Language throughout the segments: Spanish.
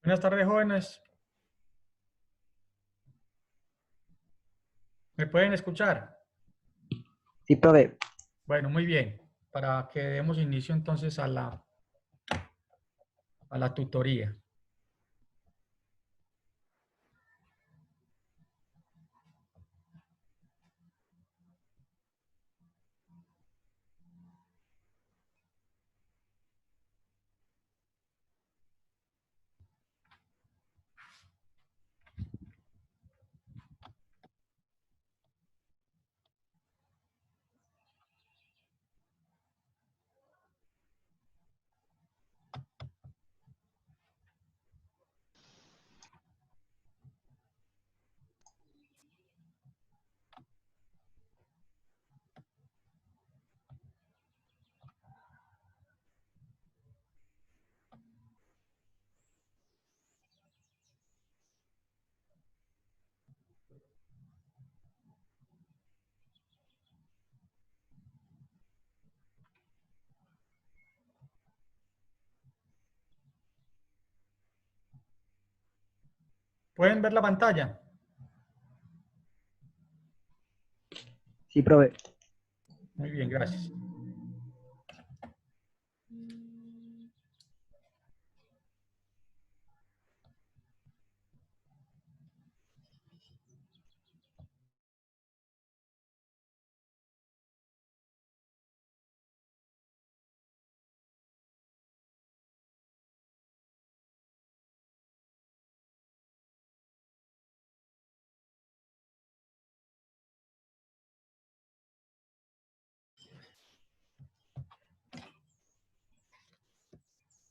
Buenas tardes, jóvenes. ¿Me pueden escuchar? Sí, profe. Bueno, muy bien. Para que demos inicio entonces a la tutoría. ¿Pueden ver la pantalla? Sí, profe. Muy bien, gracias.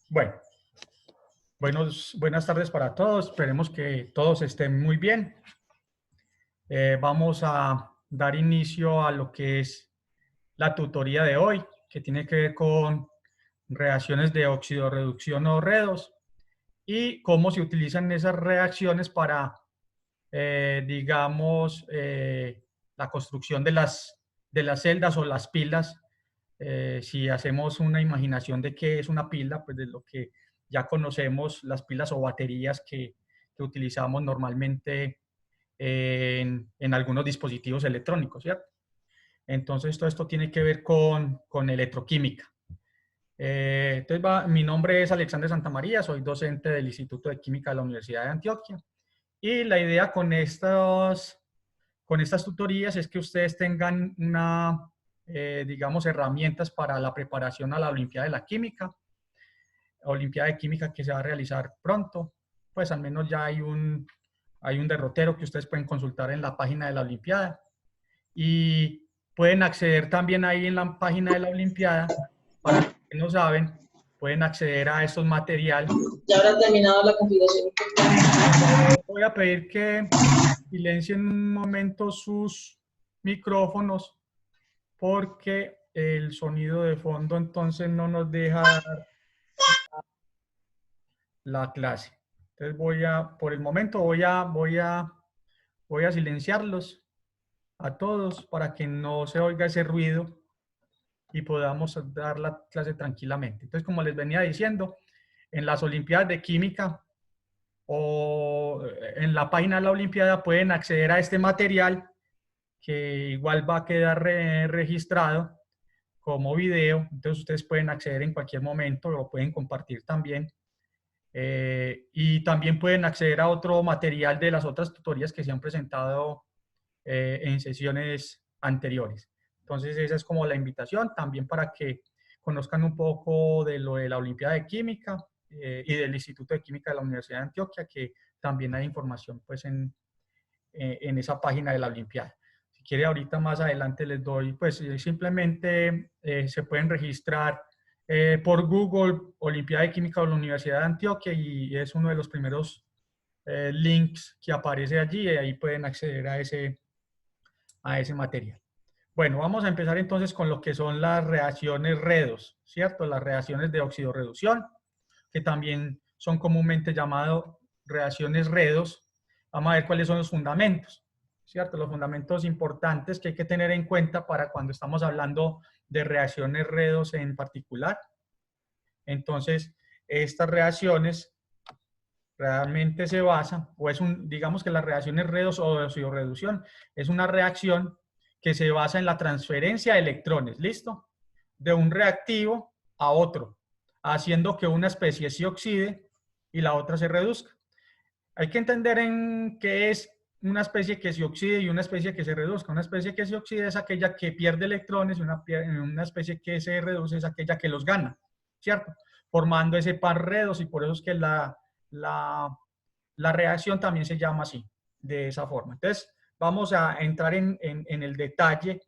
Bueno, buenas tardes para todos. Esperemos que todos estén muy bien. Vamos a dar inicio a lo que es la tutoría de hoy, que tiene que ver con reacciones de oxidorreducción o redos y cómo se utilizan esas reacciones para, digamos, la construcción de las celdas o las pilas. Si hacemos una imaginación de qué es una pila, pues de lo que ya conocemos, las pilas o baterías que utilizamos normalmente en algunos dispositivos electrónicos, ¿cierto? Entonces, todo esto tiene que ver con electroquímica. Entonces, mi nombre es Alexander Santamaría, soy docente del Instituto de Química de la Universidad de Antioquia. Y la idea con estas tutorías es que ustedes tengan digamos, herramientas para la preparación a la Olimpiada de la Química, Olimpiada de Química que se va a realizar pronto. Pues al menos ya hay un derrotero que ustedes pueden consultar en la página de la Olimpiada. Y pueden acceder también ahí en la página de la Olimpiada, para los que no saben, pueden acceder a estos materiales. Ya habrá terminado la configuración. Voy a pedir que silencien un momento sus micrófonos porque el sonido de fondo entonces no nos deja dar la clase. Entonces por el momento voy a silenciarlos a todos para que no se oiga ese ruido y podamos dar la clase tranquilamente. Entonces, como les venía diciendo, en las Olimpiadas de Química o en la página de la Olimpiada pueden acceder a este material que igual va a quedar registrado como video. Entonces, ustedes pueden acceder en cualquier momento, lo pueden compartir también. Y también pueden acceder a otro material de las otras tutorías que se han presentado en sesiones anteriores. Entonces, esa es como la invitación también para que conozcan un poco de lo de la Olimpiada de Química y del Instituto de Química de la Universidad de Antioquia, que también hay información pues en esa página de la Olimpiada. Si quiere, ahorita más adelante les doy, pues simplemente se pueden registrar por Google Olimpiada de Química de la Universidad de Antioquia y es uno de los primeros links que aparece allí y ahí pueden acceder a ese material. Bueno, vamos a empezar entonces con lo que son las reacciones redos, ¿cierto? Las reacciones de oxidorreducción, que también son comúnmente llamadas reacciones redos. Vamos a ver cuáles son los fundamentos, ¿cierto? Los fundamentos importantes que hay que tener en cuenta para cuando estamos hablando de reacciones redos en particular. Entonces, estas reacciones realmente se basan, o digamos que las reacciones redos o de oxidorreducción es una reacción que se basa en la transferencia de electrones, ¿listo? De un reactivo a otro, haciendo que una especie se oxide y la otra se reduzca. Hay que entender en qué es una especie que se oxide y una especie que se reduzca. Una especie que se oxide es aquella que pierde electrones y una especie que se reduce es aquella que los gana, ¿cierto? Formando ese par redos y por eso es que la reacción también se llama así, de esa forma. Entonces, vamos a entrar en el detalle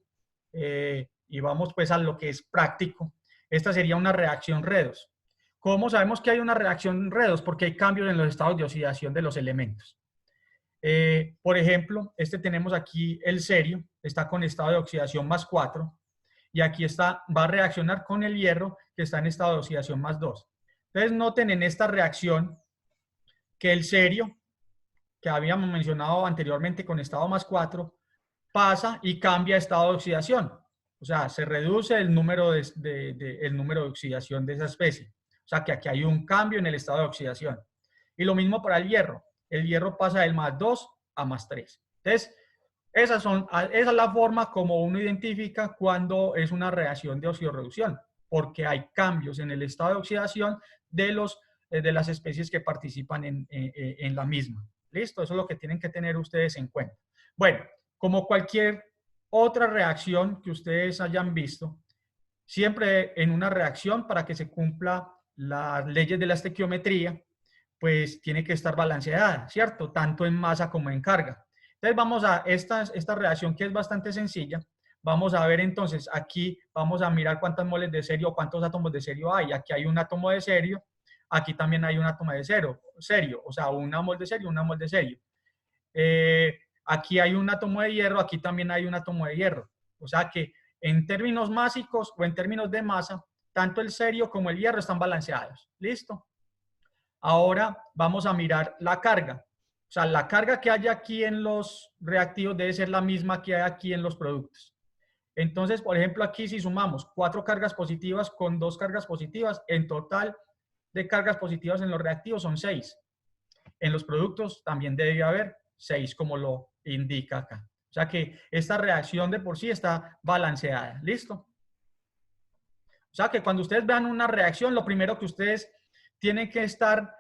y vamos pues a lo que es práctico. Esta sería una reacción redos. ¿Cómo sabemos que hay una reacción redos? Porque hay cambios en los estados de oxidación de los elementos. Por ejemplo, tenemos aquí el cerio, está con estado de oxidación +4, y aquí va a reaccionar con el hierro, que está en estado de oxidación +2. Entonces, noten en esta reacción que el cerio, que habíamos mencionado anteriormente con estado +4, pasa y cambia estado de oxidación. O sea, se reduce el número de oxidación de esa especie. O sea, que aquí hay un cambio en el estado de oxidación. Y lo mismo para el hierro. El hierro pasa del +2 a +3. Entonces, esa es la forma como uno identifica cuando es una reacción de oxidorreducción, porque hay cambios en el estado de oxidación de las especies que participan en la misma. ¿Listo? Eso es lo que tienen que tener ustedes en cuenta. Bueno, como cualquier otra reacción que ustedes hayan visto, siempre en una reacción, para que se cumpla las leyes de la estequiometría, pues tiene que estar balanceada, ¿cierto? Tanto en masa como en carga. Entonces vamos a esta reacción que es bastante sencilla. Vamos a ver entonces, aquí vamos a mirar cuántas moles de cerio o cuántos átomos de cerio hay. Aquí hay un átomo de cerio, aquí también hay un átomo de serio, o sea, una mol de serio, una mol de serio. Aquí hay un átomo de hierro, aquí también hay un átomo de hierro. O sea que en términos másicos o en términos de masa, tanto el serio como el hierro están balanceados. ¿Listo? Ahora vamos a mirar la carga. O sea, la carga que hay aquí en los reactivos debe ser la misma que hay aquí en los productos. Entonces, por ejemplo, aquí si sumamos 4 cargas positivas con 2 cargas positivas, en total de cargas positivas en los reactivos son 6. En los productos también debe haber 6, como lo indica acá. O sea que esta reacción de por sí está balanceada. ¿Listo? O sea que cuando ustedes vean una reacción, lo primero que ustedes tienen que estar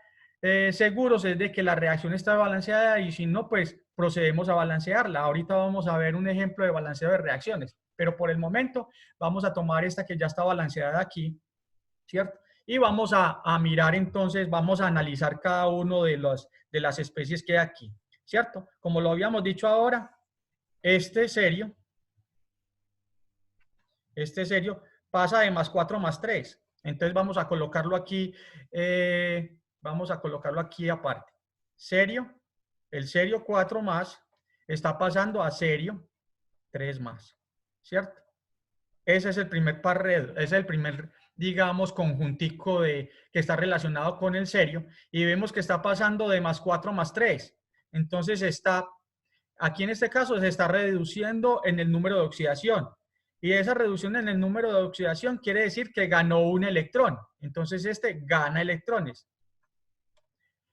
seguros es de que la reacción está balanceada, y si no, pues procedemos a balancearla. Ahorita vamos a ver un ejemplo de balanceo de reacciones, pero por el momento vamos a tomar esta que ya está balanceada aquí, ¿cierto? Y vamos a mirar entonces, vamos a analizar cada uno de las especies que hay aquí, ¿cierto? Como lo habíamos dicho ahora, este serio pasa de +4 más 3. Entonces vamos a colocarlo aquí, aparte. Serio, el serio 4 más está pasando a serio 3 más, ¿cierto? Ese es el primer parredo, ese es el primer, digamos, conjuntico que está relacionado con el serio, y vemos que está pasando de +4 más 3. Entonces aquí en este caso se está reduciendo en el número de oxidación. Y esa reducción en el número de oxidación quiere decir que ganó un electrón. Entonces este gana electrones.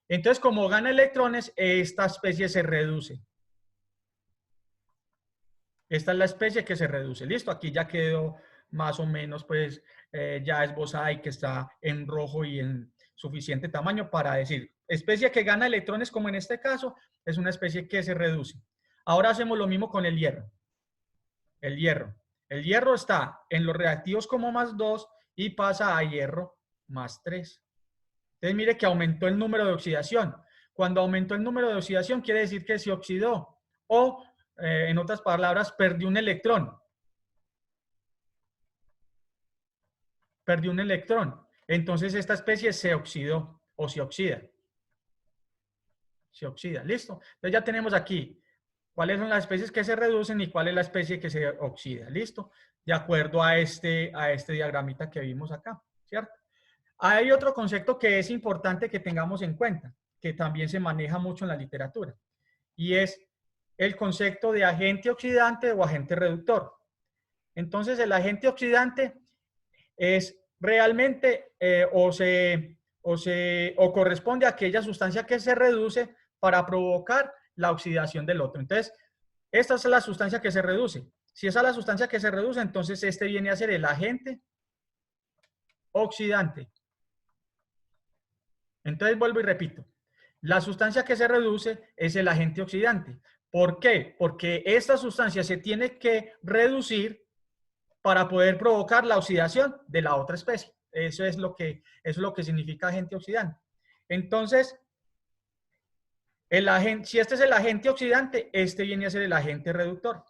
Entonces, como gana electrones, esta especie se reduce. Esta es la especie que se reduce. Listo, aquí ya quedó más o menos, pues, ya esbozada y que está en rojo y en suficiente tamaño para decir, especie que gana electrones, como en este caso, es una especie que se reduce. Ahora hacemos lo mismo con el hierro. El hierro está en los reactivos como +2 y pasa a hierro +3. Entonces, mire que aumentó el número de oxidación. Cuando aumentó el número de oxidación, quiere decir que se oxidó. O, en otras palabras, perdió un electrón. Perdió un electrón. Entonces, esta especie se oxidó o se oxida. Se oxida. ¿Listo? Entonces, ya tenemos aquí cuáles son las especies que se reducen y cuál es la especie que se oxida. ¿Listo? De acuerdo a este diagramita que vimos acá, ¿cierto? Hay otro concepto que es importante que tengamos en cuenta, que también se maneja mucho en la literatura, y es el concepto de agente oxidante o agente reductor. Entonces, el agente oxidante es realmente o corresponde a aquella sustancia que se reduce para provocar la oxidación del otro. Entonces, esta es la sustancia que se reduce. Si esa es la sustancia que se reduce, entonces este viene a ser el agente oxidante. Entonces vuelvo y repito. La sustancia que se reduce es el agente oxidante. ¿Por qué? Porque esta sustancia se tiene que reducir para poder provocar la oxidación de la otra especie. Eso es lo que significa agente oxidante. Entonces, si este es el agente oxidante, este viene a ser el agente reductor.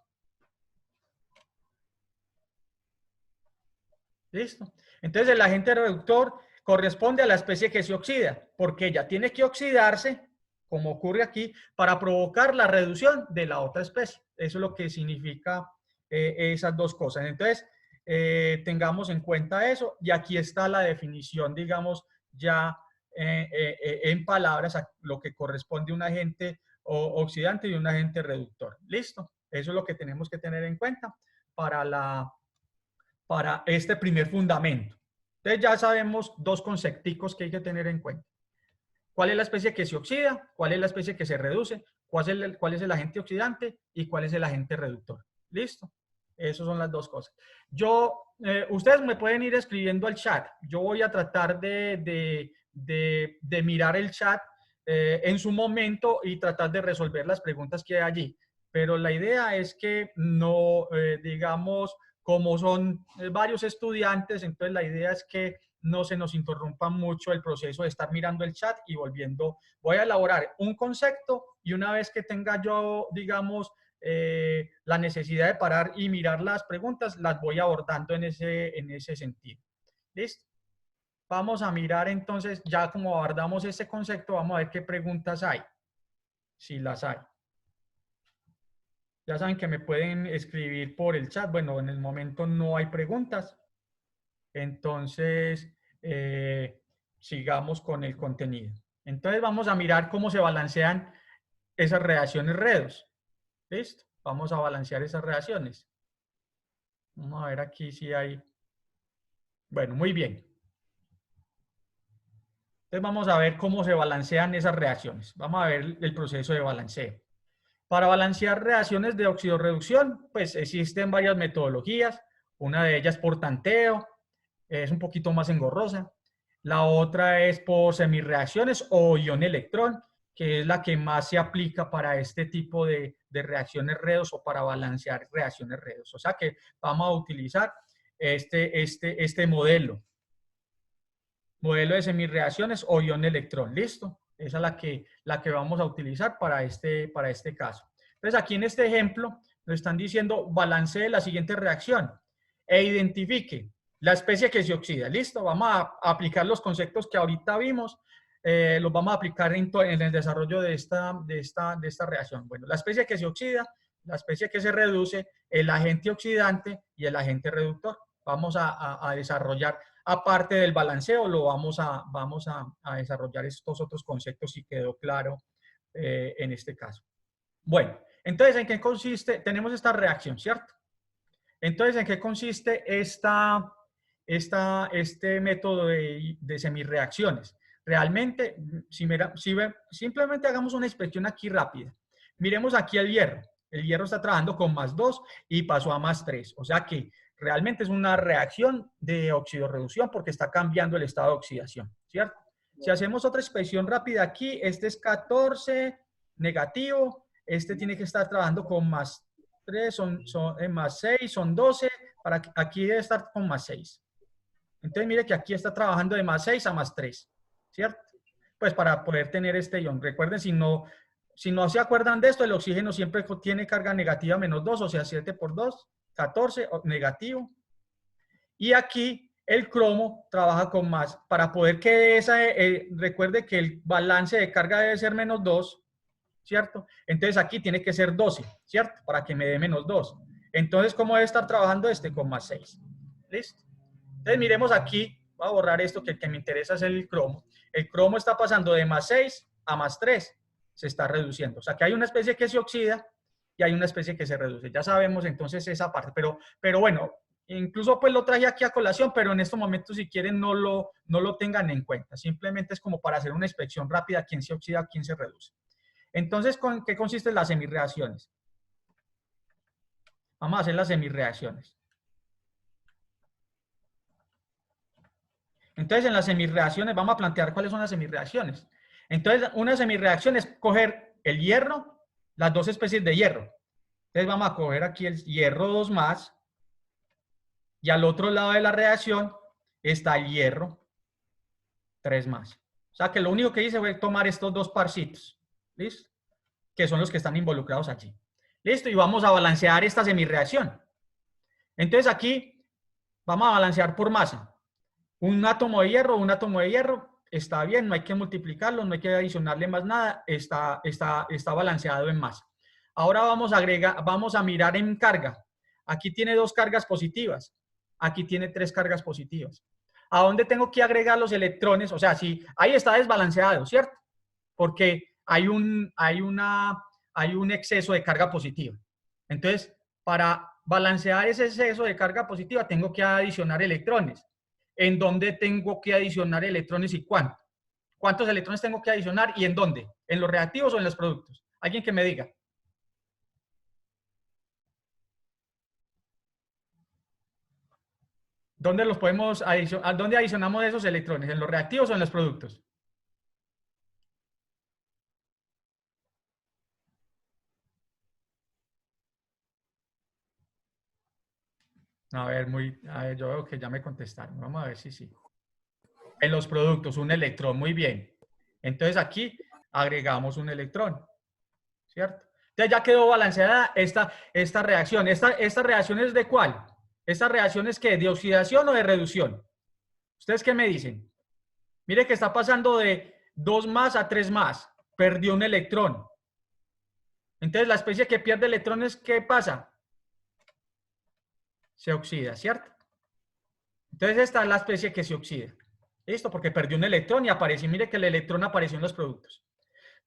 ¿Listo? Entonces, el agente reductor corresponde a la especie que se oxida, porque ella tiene que oxidarse, como ocurre aquí, para provocar la reducción de la otra especie. Eso es lo que significa esas dos cosas. Entonces, tengamos en cuenta eso, y aquí está la definición, digamos, ya en palabras, a lo que corresponde a un agente oxidante y un agente reductor. ¿Listo? Eso es lo que tenemos que tener en cuenta para este primer fundamento. Entonces ya sabemos dos concepticos que hay que tener en cuenta. ¿Cuál es la especie que se oxida? ¿Cuál es la especie que se reduce? ¿Cuál es el agente oxidante? ¿Y cuál es el agente reductor? ¿Listo? Esas son las dos cosas. Ustedes me pueden ir escribiendo al chat. Yo voy a tratar de mirar el chat en su momento y tratar de resolver las preguntas que hay allí. Pero la idea es que no, digamos, como son varios estudiantes, entonces la idea es que no se nos interrumpa mucho el proceso de estar mirando el chat y volviendo. Voy a elaborar un concepto y una vez que tenga yo, digamos, la necesidad de parar y mirar las preguntas, las voy abordando en ese sentido. ¿Listo? vamos a mirar entonces, ya como abordamos este concepto, vamos a ver qué preguntas hay, si las hay. Ya saben que me pueden escribir por el chat. Bueno, en el momento no hay preguntas. Entonces, sigamos con el contenido. Entonces, vamos a mirar cómo se balancean esas reacciones redos. ¿Listo? Vamos a balancear esas reacciones. Vamos a ver aquí si hay... Bueno, muy bien. Entonces, vamos a ver cómo se balancean esas reacciones. Vamos a ver el proceso de balanceo. Para balancear reacciones de oxidorreducción, pues existen varias metodologías. Una de ellas por tanteo, es un poquito más engorrosa. La otra es por semirreacciones o ion-electrón, que es la que más se aplica para este tipo de reacciones redos o para balancear reacciones redos. O sea que vamos a utilizar este modelo de semirreacciones o ion-electrón. ¿Listo? Esa es la que vamos a utilizar para este caso. Entonces, aquí en este ejemplo nos están diciendo balancee la siguiente reacción e identifique la especie que se oxida. ¿Listo? Vamos a aplicar los conceptos que ahorita vimos. Los vamos a aplicar en el desarrollo de esta reacción. Bueno, la especie que se oxida, la especie que se reduce, el agente oxidante y el agente reductor. Vamos a desarrollar, aparte del balanceo, vamos a desarrollar estos otros conceptos si quedó claro en este caso. Bueno, entonces, ¿en qué consiste? Tenemos esta reacción, ¿cierto? Entonces, ¿en qué consiste este método de semirreacciones? Realmente, simplemente hagamos una inspección aquí rápida. Miremos aquí el hierro. El hierro está trabajando con +2 y pasó a +3. O sea que realmente es una reacción de oxidorreducción porque está cambiando el estado de oxidación, ¿cierto? Si hacemos otra inspección rápida aquí, este es 14, negativo. Este tiene que estar trabajando con +3, son +6, son 12. Aquí debe estar con +6. Entonces, mire que aquí está trabajando de +6 a +3, ¿cierto? Pues para poder tener este ion. Recuerden, si no se acuerdan de esto, el oxígeno siempre tiene carga negativa -2, o sea, 7 por 2, 14, negativo. Y aquí el cromo trabaja con más. Para poder que recuerde que el balance de carga debe ser -2, ¿cierto? Entonces aquí tiene que ser 12, ¿cierto? Para que me dé -2. Entonces, ¿cómo debe estar trabajando este? Con +6. ¿Listo? Entonces, miremos aquí. Voy a borrar esto, que el que me interesa es el cromo. El cromo está pasando de +6 a +3. Se está reduciendo. O sea, que hay una especie que se oxida y hay una especie que se reduce. Ya sabemos entonces esa parte. Pero bueno, incluso pues lo traje aquí a colación, pero en estos momentos, si quieren, no lo tengan en cuenta. Simplemente es como para hacer una inspección rápida, quién se oxida, quién se reduce. Entonces, ¿con qué consisten las semirreacciones? Vamos a hacer las semirreacciones. Entonces, en las semirreacciones vamos a plantear cuáles son las semirreacciones. Entonces, una semirreacción es coger el hierro, las dos especies de hierro. Entonces, vamos a coger aquí el hierro 2+, y al otro lado de la reacción está el hierro 3+. O sea, que lo único que hice fue tomar estos dos parcitos, ¿listo? Que son los que están involucrados allí. Listo, y vamos a balancear esta semirreacción. Entonces, aquí vamos a balancear por masa. Un átomo de hierro está bien, no hay que multiplicarlo, no hay que adicionarle más nada, está balanceado en masa. Ahora vamos a mirar en carga. Aquí tiene 2 cargas positivas, aquí tiene 3 cargas positivas. ¿A dónde tengo que agregar los electrones? O sea, si ahí está desbalanceado, ¿cierto? Porque hay un exceso de carga positiva. Entonces, para balancear ese exceso de carga positiva, tengo que adicionar electrones. ¿En dónde tengo que adicionar electrones y cuánto? ¿Cuántos electrones tengo que adicionar y en dónde? ¿En los reactivos o en los productos? Alguien que me diga. ¿Dónde los podemos adicionar? ¿Dónde adicionamos esos electrones? ¿En los reactivos o en los productos? A ver, yo veo que ya me contestaron. Vamos a ver si sí. En los productos, un electrón, muy bien. Entonces aquí agregamos un electrón, ¿cierto? Entonces ya quedó balanceada esta reacción. ¿Esta reacción es de cuál? ¿Esta reacción es qué? ¿De oxidación o de reducción? ¿Ustedes qué me dicen? Mire que está pasando de 2 más a 3 más. Perdió un electrón. Entonces, la especie que pierde electrones, ¿qué pasa? Se oxida, ¿cierto? Entonces, esta es la especie que se oxida. ¿Listo? Porque perdió un electrón y apareció. Mire que el electrón apareció en los productos.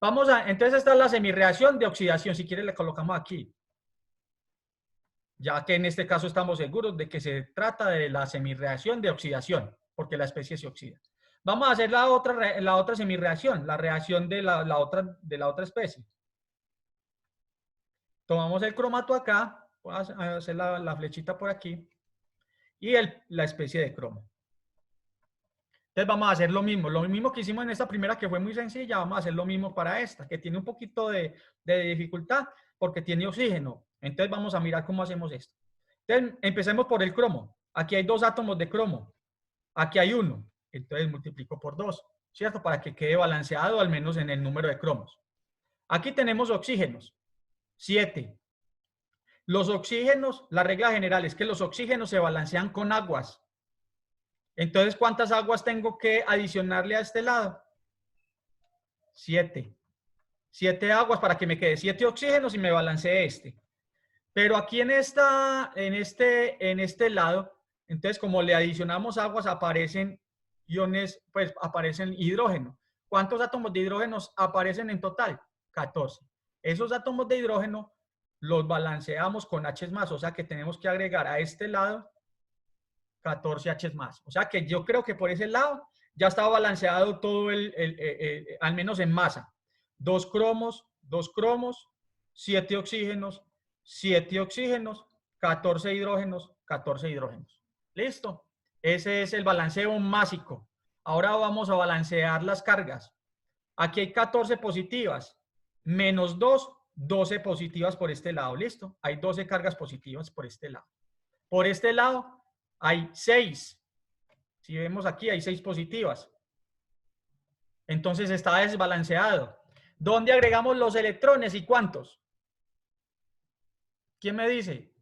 Entonces, esta es la semirreacción de oxidación. Si quiere, le colocamos aquí. Ya que en este caso estamos seguros de que se trata de la semirreacción de oxidación, porque la especie se oxida. Vamos a hacer la otra semirreacción, la reacción de la otra especie. Tomamos el cromato acá, voy a hacer la flechita por aquí, y la especie de cromo. Entonces vamos a hacer lo mismo que hicimos en esta primera, que fue muy sencilla, vamos a hacer lo mismo para esta, que tiene un poquito de dificultad, porque tiene oxígeno. Entonces vamos a mirar cómo hacemos esto. Entonces empecemos por el cromo. Aquí hay 2 átomos de cromo, aquí hay 1, entonces multiplico por 2, ¿cierto? Para que quede balanceado al menos en el número de cromos. Aquí tenemos oxígenos, 7. Los oxígenos, la regla general es que los oxígenos se balancean con aguas. Entonces, ¿cuántas aguas tengo que adicionarle a este lado? 7. 7 aguas para que me quede 7 oxígenos y me balancee este. Pero aquí en este lado, entonces como le adicionamos aguas, aparecen iones, pues aparecen hidrógeno. ¿Cuántos átomos de hidrógeno aparecen en total? 14. Esos átomos de hidrógeno los balanceamos con H más, o sea que tenemos que agregar a este lado 14 H más. O sea que yo creo que por ese lado ya estaba balanceado todo al menos en masa. 2 cromos, 7 oxígenos, 7 oxígenos, 14 hidrógenos, 14 hidrógenos. ¿Listo? Ese es el balanceo másico. Ahora vamos a balancear las cargas. Aquí hay 14 positivas, menos 2, 12 positivas por este lado. ¿Listo? Hay 12 cargas positivas por este lado. Por este lado hay 6. Si vemos aquí, hay 6 positivas. Entonces está desbalanceado. ¿Dónde agregamos los electrones y cuántos? ¿Quién me dice?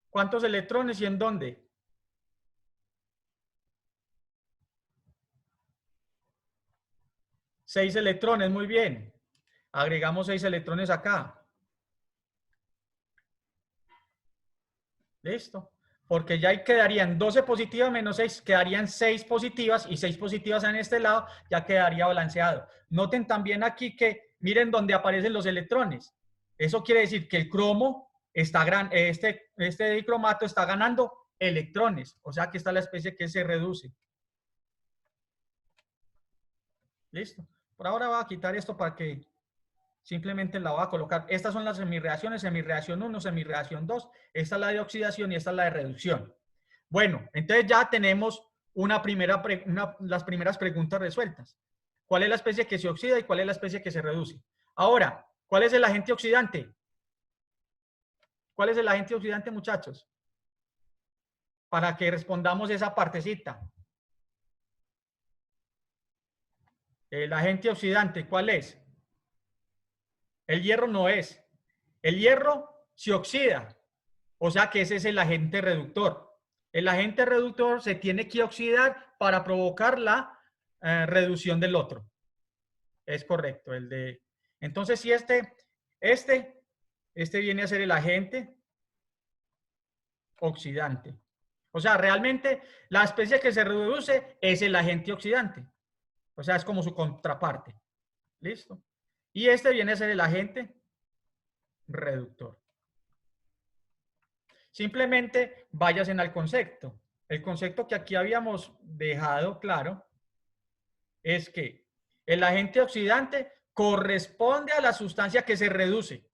¿Cuántos electrones y en dónde? 6 electrones, muy bien. Agregamos 6 electrones acá. Listo. Porque ya ahí quedarían 12 positivas menos 6, quedarían 6 positivas y 6 positivas en este lado, ya quedaría balanceado. Noten también aquí que, miren dónde aparecen los electrones. Eso quiere decir que el cromo está este dicromato está ganando electrones. O sea que está la especie que se reduce. Listo. Por ahora voy a quitar esto para que simplemente la voy a colocar. Estas son las semirreacciones, semirreacción 1, semirreacción 2. Esta es la de oxidación y esta es la de reducción. Bueno, entonces ya tenemos las primeras preguntas resueltas. ¿Cuál es la especie que se oxida y cuál es la especie que se reduce? Ahora, ¿cuál es el agente oxidante? ¿Cuál es el agente oxidante, muchachos? Para que respondamos esa partecita. El agente oxidante, ¿cuál es? El hierro no es. El hierro se oxida. O sea que ese es el agente reductor. El agente reductor se tiene que oxidar para provocar la reducción del otro. Es correcto. Entonces, si este viene a ser el agente oxidante. O sea, realmente la especie que se reduce es el agente oxidante. O sea, es como su contraparte. ¿Listo? Y este viene a ser el agente reductor. Simplemente váyanse al concepto. El concepto que aquí habíamos dejado claro es que el agente oxidante corresponde a la sustancia que se reduce,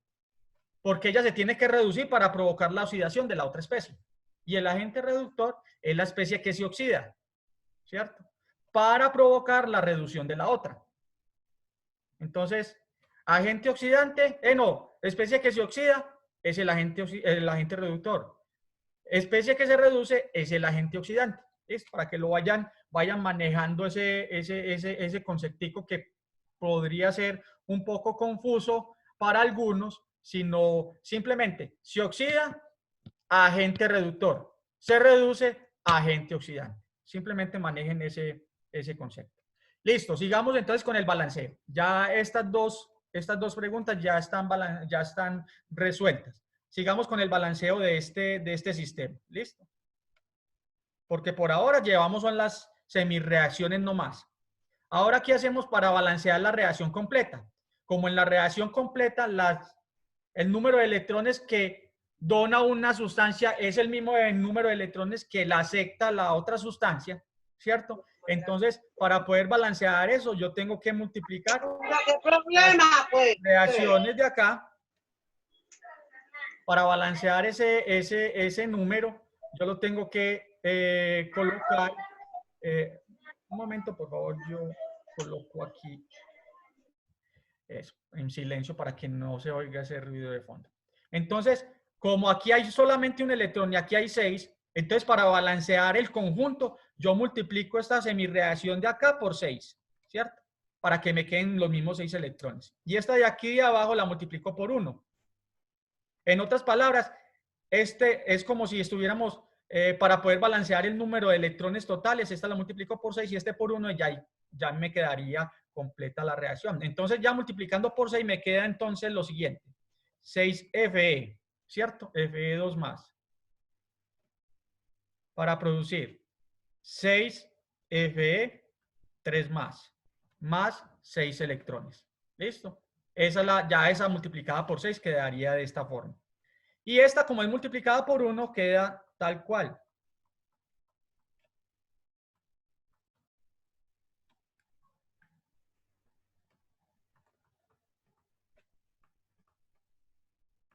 porque ella se tiene que reducir para provocar la oxidación de la otra especie. Y el agente reductor es la especie que se oxida, ¿cierto? Para provocar la reducción de la otra. Entonces, agente oxidante, especie que se oxida es el agente reductor. Especie que se reduce es el agente oxidante. Es para que lo vayan manejando ese conceptico que podría ser un poco confuso para algunos, sino simplemente se oxida, agente reductor. Se reduce a agente oxidante. Simplemente manejen ese concepto. Listo, sigamos entonces con el balanceo. Ya estas dos preguntas ya están resueltas. Sigamos con el balanceo de este sistema. ¿Listo? Porque por ahora llevamos son las semirreacciones nomás. Ahora, ¿qué hacemos para balancear la reacción completa? Como en la reacción completa, el número de electrones que dona una sustancia es el mismo número de electrones que la acepta la otra sustancia, ¿cierto? Entonces, para poder balancear eso, yo tengo que multiplicar ¿Qué problema, pues? reacciones de acá. Para balancear ese número, yo lo tengo que colocar. Un momento, por favor, yo coloco aquí eso, en silencio para que no se oiga ese ruido de fondo. Entonces, como aquí hay solamente un electrón y aquí hay 6, entonces para balancear el conjunto, yo multiplico esta semirreacción de acá por 6, ¿cierto? Para que me queden los mismos 6 electrones. Y esta de aquí de abajo la multiplico por 1. En otras palabras, este es como si estuviéramos, para poder balancear el número de electrones totales, esta la multiplico por 6 y este por 1 y ya me quedaría completa la reacción. Entonces ya multiplicando por 6 me queda entonces lo siguiente. 6Fe, ¿cierto? Fe2 más. Para producir 6Fe 3 más 6 electrones. ¿Listo? Ya esa multiplicada por 6 quedaría de esta forma. Y esta, como es multiplicada por 1, queda tal cual.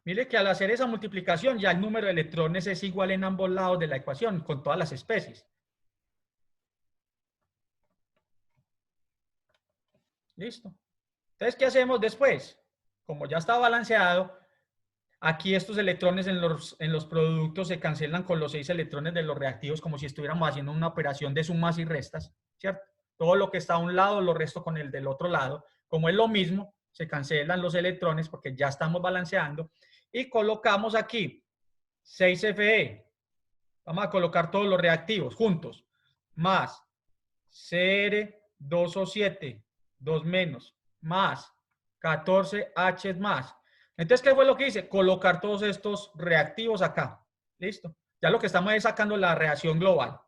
Mire que al hacer esa multiplicación ya el número de electrones es igual en ambos lados de la ecuación, con todas las especies. Listo. Entonces, ¿qué hacemos después? Como ya está balanceado, aquí estos electrones en los productos se cancelan con los 6 electrones de los reactivos, como si estuviéramos haciendo una operación de sumas y restas, ¿cierto? Todo lo que está a un lado lo resto con el del otro lado. Como es lo mismo, se cancelan los electrones porque ya estamos balanceando. Y colocamos aquí 6Fe. Vamos a colocar todos los reactivos juntos. Más Cr2O7, 2 menos, más 14H más. Entonces, ¿qué fue lo que hice? Colocar todos estos reactivos acá. ¿Listo? Ya lo que estamos es sacando la reacción global.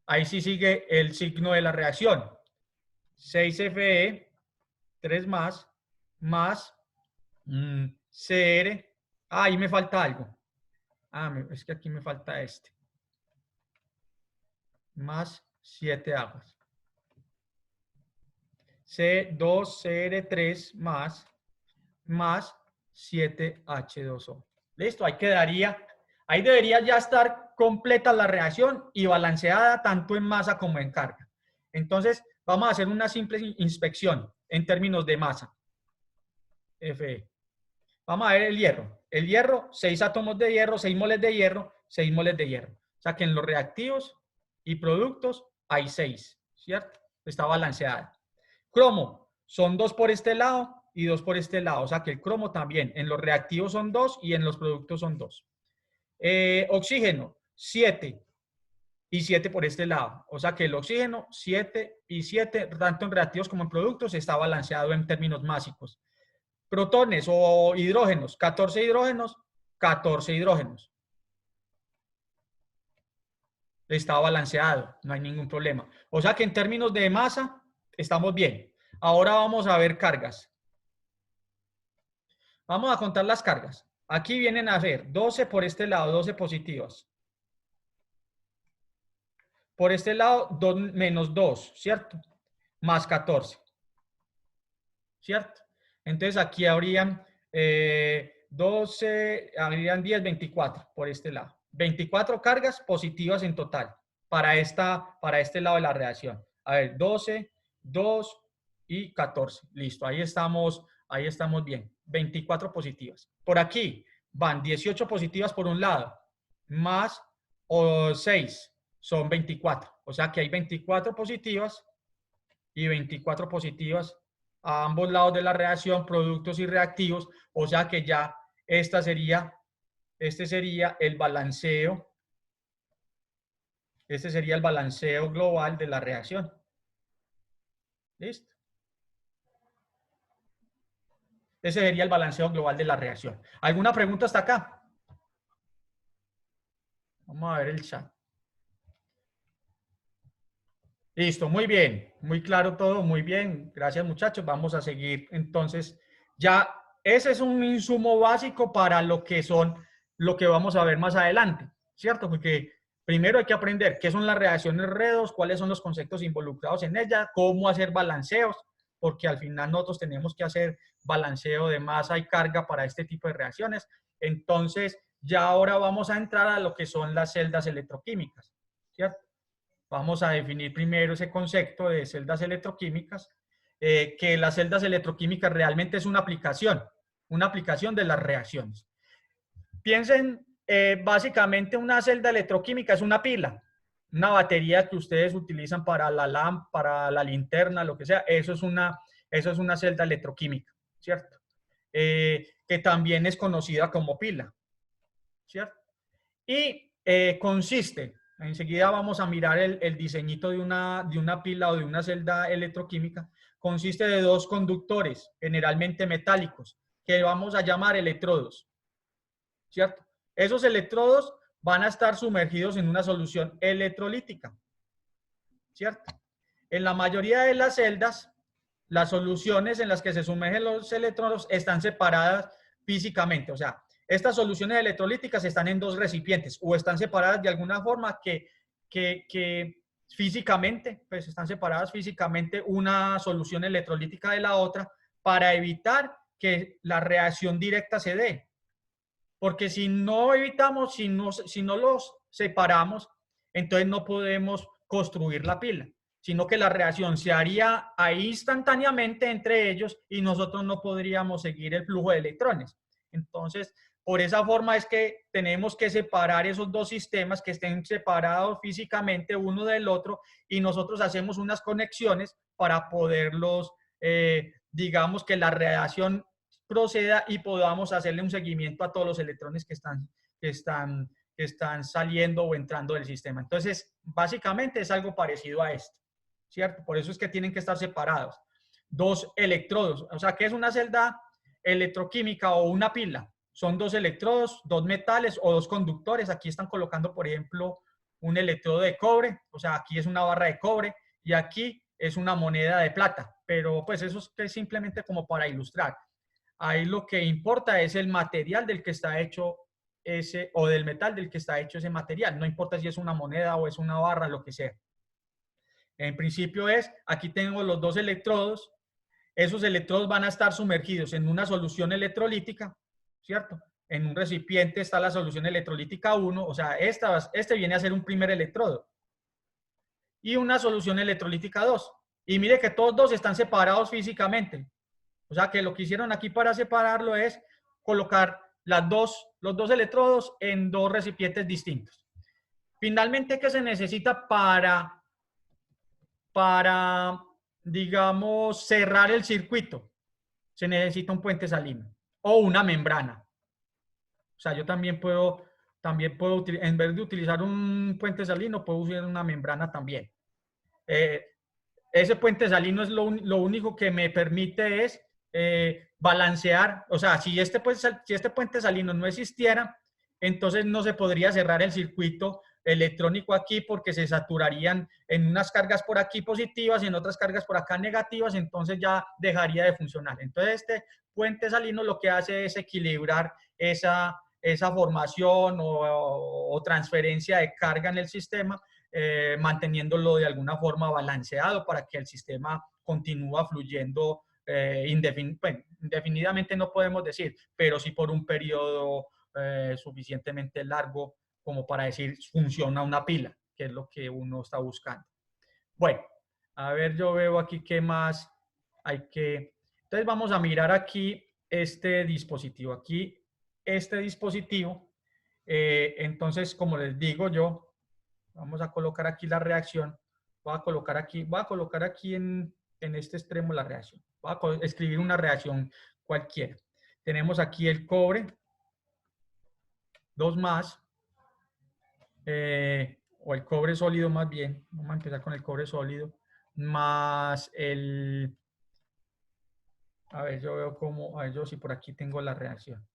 Ahí sí sigue el signo de la reacción. 6Fe, 3 más Cr. Ahí me falta algo. Es que aquí me falta este. Más 7 aguas. C2Cr3 más 7H2O. Listo, ahí debería ya estar completa la reacción y balanceada tanto en masa como en carga. Entonces, vamos a hacer una simple inspección en términos de masa. Fe. Vamos a ver el hierro. El hierro, 6 átomos de hierro, 6 moles de hierro, 6 moles de hierro. O sea que en los reactivos y productos hay 6, ¿cierto? Está balanceada. Cromo, son 2 por este lado y 2 por este lado. O sea que el cromo también, en los reactivos son 2 y en los productos son 2. Oxígeno, 7 y 7 por este lado. O sea que el oxígeno, 7 y 7, tanto en reactivos como en productos, está balanceado en términos másicos. Protones o hidrógenos, 14 hidrógenos, 14 hidrógenos. Está balanceado, no hay ningún problema. O sea que en términos de masa, estamos bien. Ahora vamos a ver cargas. Vamos a contar las cargas. Aquí vienen a ser 12 por este lado, 12 positivas. Por este lado, 2 menos 2, ¿cierto? Más 14. ¿Cierto? Entonces aquí habrían 12, habrían 10, 24 por este lado. 24 cargas positivas en total para este lado de la reacción. A ver, 12, 2 y 14. Listo, ahí estamos bien. 24 positivas. Por aquí van 18 positivas por un lado, más 6, son 24. O sea que hay 24 positivas y 24 positivas a ambos lados de la reacción, productos y reactivos. O sea que ya esta sería este sería el balanceo. Este sería el balanceo global de la reacción. ¿Listo? Ese sería el balanceo global de la reacción. ¿Alguna pregunta hasta acá? Vamos a ver el chat. Listo, muy bien. Muy claro todo, muy bien. Gracias, muchachos. Vamos a seguir. Entonces, ya ese es un insumo básico para lo que vamos a ver más adelante, ¿cierto? Porque primero hay que aprender qué son las reacciones redox, cuáles son los conceptos involucrados en ellas, cómo hacer balanceos, porque al final nosotros tenemos que hacer balanceo de masa y carga para este tipo de reacciones. Entonces, ya ahora vamos a entrar a lo que son las celdas electroquímicas, ¿cierto? Vamos a definir primero ese concepto de celdas electroquímicas, que las celdas electroquímicas realmente es una aplicación de las reacciones. Piensen, básicamente una celda electroquímica es una pila, una batería que ustedes utilizan para la lámpara, para la linterna, lo que sea. Eso es una celda electroquímica, ¿cierto? Que también es conocida como pila, ¿cierto? Y consiste, enseguida vamos a mirar el diseñito de una pila o de una celda electroquímica, consiste de dos conductores, generalmente metálicos, que vamos a llamar electrodos, ¿cierto? Esos electrodos van a estar sumergidos en una solución electrolítica, ¿cierto? En la mayoría de las celdas, las soluciones en las que se sumergen los electrodos están separadas físicamente, o sea, estas soluciones electrolíticas están en dos recipientes o están separadas de alguna forma que físicamente, pues están separadas físicamente una solución electrolítica de la otra para evitar que la reacción directa se dé. Porque si no evitamos, si no los separamos, entonces no podemos construir la pila, sino que la reacción se haría ahí instantáneamente entre ellos y nosotros no podríamos seguir el flujo de electrones. Entonces, por esa forma es que tenemos que separar esos dos sistemas que estén separados físicamente uno del otro y nosotros hacemos unas conexiones para poderlos, digamos que la reacción proceda y podamos hacerle un seguimiento a todos los electrones que están saliendo o entrando del sistema. Entonces, básicamente es algo parecido a esto, ¿cierto? Por eso es que tienen que estar separados. Dos electrodos, o sea, ¿qué es una celda electroquímica o una pila? Son dos electrodos, dos metales o dos conductores. Aquí están colocando, por ejemplo, un electrodo de cobre, o sea, aquí es una barra de cobre y aquí es una moneda de plata, pero pues eso es simplemente como para ilustrar. Ahí lo que importa es el material del que está hecho ese, o del metal del que está hecho ese material. No importa si es una moneda o es una barra, lo que sea. En principio aquí tengo los dos electrodos. Esos electrodos van a estar sumergidos en una solución electrolítica, ¿cierto? En un recipiente está la solución electrolítica 1, o sea, este viene a ser un primer electrodo. Y una solución electrolítica 2. Y mire que todos dos están separados físicamente. O sea que lo que hicieron aquí para separarlo es colocar los dos electrodos en dos recipientes distintos. Finalmente, ¿qué se necesita para, digamos, cerrar el circuito? Se necesita un puente salino o una membrana. O sea, yo también puedo en vez de utilizar un puente salino, puedo usar una membrana también. Ese puente salino es lo único que me permite es balancear, o sea, si este puente salino no existiera, entonces no se podría cerrar el circuito electrónico aquí porque se saturarían en unas cargas por aquí positivas y en otras cargas por acá negativas, entonces ya dejaría de funcionar. Entonces este puente salino lo que hace es equilibrar esa formación o transferencia de carga en el sistema, manteniéndolo de alguna forma balanceado para que el sistema continúe fluyendo indefinidamente, no podemos decir, pero sí por un periodo suficientemente largo como para decir funciona una pila, que es lo que uno está buscando. Bueno, a ver, yo veo aquí qué más hay que... Entonces vamos a mirar aquí este dispositivo. Aquí, este dispositivo, entonces, como les digo yo, vamos a colocar aquí la reacción. Voy a colocar aquí en este extremo la reacción. Voy a escribir una reacción cualquiera. Tenemos aquí el cobre. 2 más, o el cobre sólido más bien, vamos a empezar con el cobre sólido, más el, a ver, yo veo cómo, a ver, yo si por aquí tengo la reacción.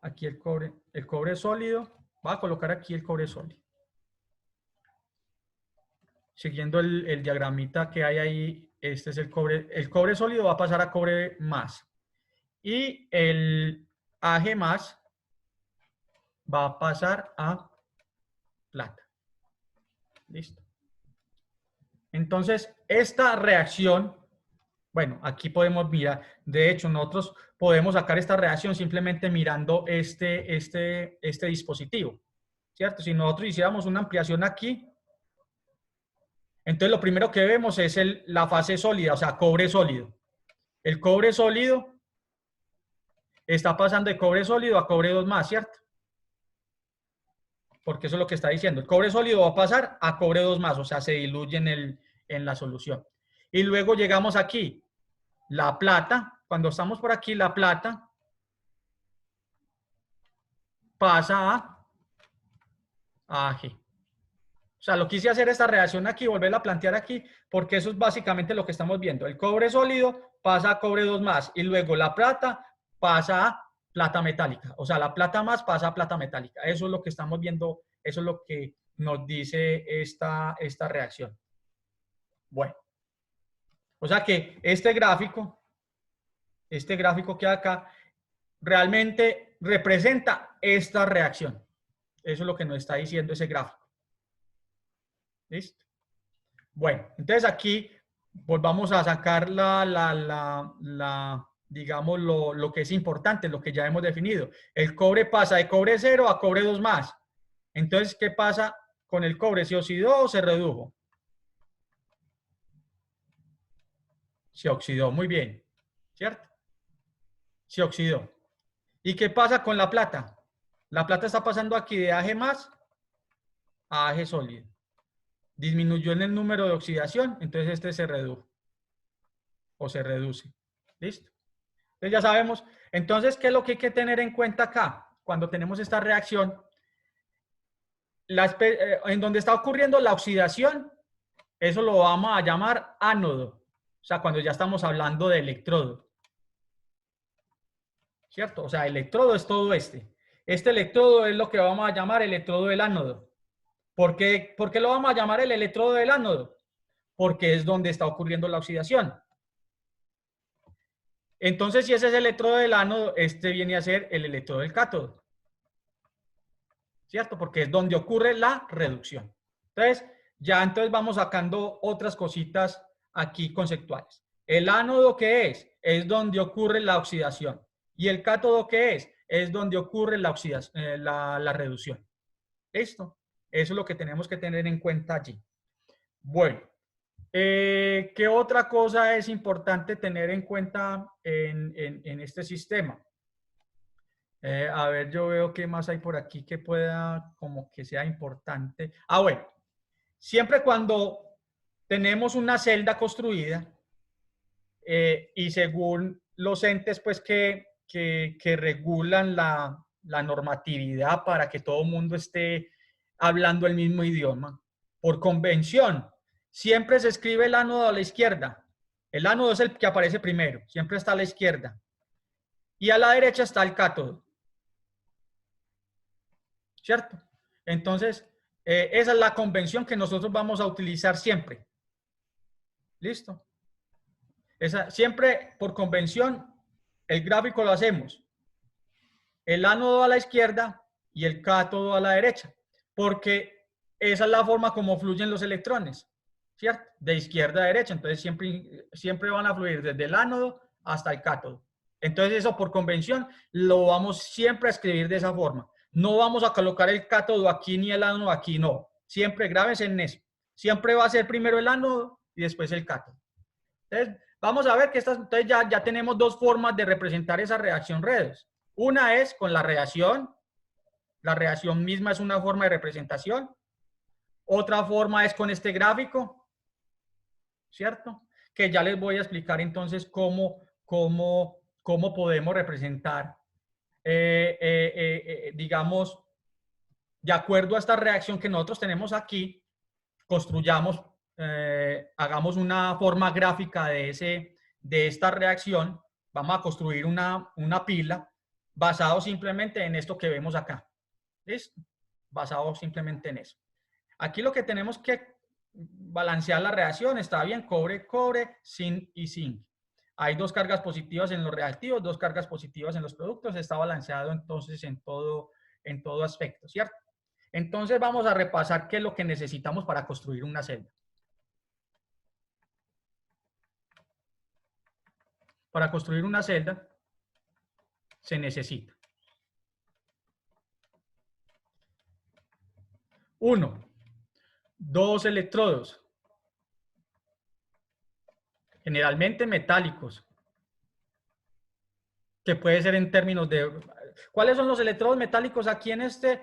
Aquí el cobre sólido, voy a colocar aquí el cobre sólido. Siguiendo el diagramita que hay ahí, este es el cobre sólido va a pasar a cobre más. Y el Ag más va a pasar a plata. Listo. Entonces, esta reacción, bueno, aquí podemos mirar, de hecho, nosotros podemos sacar esta reacción simplemente mirando este dispositivo, ¿cierto? Si nosotros hiciéramos una ampliación aquí, entonces lo primero que vemos es la fase sólida, o sea, cobre sólido. El cobre sólido está pasando de cobre sólido a cobre 2 más, ¿cierto? Porque eso es lo que está diciendo. El cobre sólido va a pasar a cobre 2 más, o sea, se diluye en la solución. Y luego llegamos aquí. La plata, cuando estamos por aquí, la plata pasa a Ag. O sea, lo quise hacer esta reacción aquí, volverla a plantear aquí, porque eso es básicamente lo que estamos viendo. El cobre sólido pasa a cobre 2 más y luego la plata pasa a plata metálica. O sea, la plata más pasa a plata metálica. Eso es lo que estamos viendo, eso es lo que nos dice esta reacción. Bueno, o sea que este gráfico que hay acá, realmente representa esta reacción. Eso es lo que nos está diciendo ese gráfico. ¿Listo? Bueno, entonces aquí volvamos a sacar digamos, lo que es importante, lo que ya hemos definido. El cobre pasa de cobre 0 a cobre 2 más. Entonces, ¿qué pasa con el cobre? ¿Se oxidó o se redujo? Se oxidó, muy bien, ¿cierto? Se oxidó. ¿Y qué pasa con la plata? La plata está pasando aquí de Ag más a Ag sólido. Disminuyó en el número de oxidación, entonces este se redujo o se reduce. ¿Listo? Entonces ya sabemos. Entonces, ¿qué es lo que hay que tener en cuenta acá? Cuando tenemos esta reacción, en donde está ocurriendo la oxidación, eso lo vamos a llamar ánodo. O sea, cuando ya estamos hablando de electrodo. ¿Cierto? O sea, electrodo es todo este. Este electrodo es lo que vamos a llamar electrodo del ánodo. ¿Por qué lo vamos a llamar el electrodo del ánodo? Porque es donde está ocurriendo la oxidación. Entonces, si ese es el electrodo del ánodo, este viene a ser el electrodo del cátodo. ¿Cierto? Porque es donde ocurre la reducción. Entonces, entonces vamos sacando otras cositas aquí conceptuales. ¿El ánodo qué es? Es donde ocurre la oxidación. ¿Y el cátodo qué es? Es donde ocurre la oxidación, la reducción. ¿Listo? Eso es lo que tenemos que tener en cuenta allí. Bueno, ¿qué otra cosa es importante tener en cuenta en este sistema? A ver, yo veo qué más hay por aquí que pueda, como que sea importante. Bueno, siempre cuando tenemos una celda construida y según los entes pues que regulan la normatividad para que todo el mundo esté hablando el mismo idioma, por convención, siempre se escribe el ánodo a la izquierda. El ánodo es el que aparece primero, siempre está a la izquierda. Y a la derecha está el cátodo. ¿Cierto? Entonces, esa es la convención que nosotros vamos a utilizar siempre. ¿Listo? Siempre por convención, el gráfico lo hacemos. El ánodo a la izquierda y el cátodo a la derecha. Porque esa es la forma como fluyen los electrones. ¿Cierto? De izquierda a derecha. Entonces, siempre van a fluir desde el ánodo hasta el cátodo. Entonces, eso por convención lo vamos siempre a escribir de esa forma. No vamos a colocar el cátodo aquí ni el ánodo aquí, no. Siempre grábense en eso. Siempre va a ser primero el ánodo y después el cátodo. Entonces, vamos a ver que entonces ya tenemos dos formas de representar esa reacción redes. Una es con la reacción. La reacción misma es una forma de representación. Otra forma es con este gráfico. ¿Cierto? Que ya les voy a explicar entonces cómo podemos representar digamos, de acuerdo a esta reacción que nosotros tenemos aquí, construyamos, hagamos una forma gráfica de esta reacción. Vamos a construir una pila basado simplemente en esto que vemos acá. ¿Listo? Basado simplemente en eso. Aquí lo que tenemos que balancear la reacción, está bien, cobre, cobre, zinc y zinc. Hay dos cargas positivas en los reactivos, dos cargas positivas en los productos, está balanceado entonces en todo aspecto, ¿cierto? Entonces vamos a repasar qué es lo que necesitamos para construir una celda. Para construir una celda se necesita 1, 2 electrodos, generalmente metálicos, que puede ser en términos de... ¿Cuáles son los electrodos metálicos aquí en este?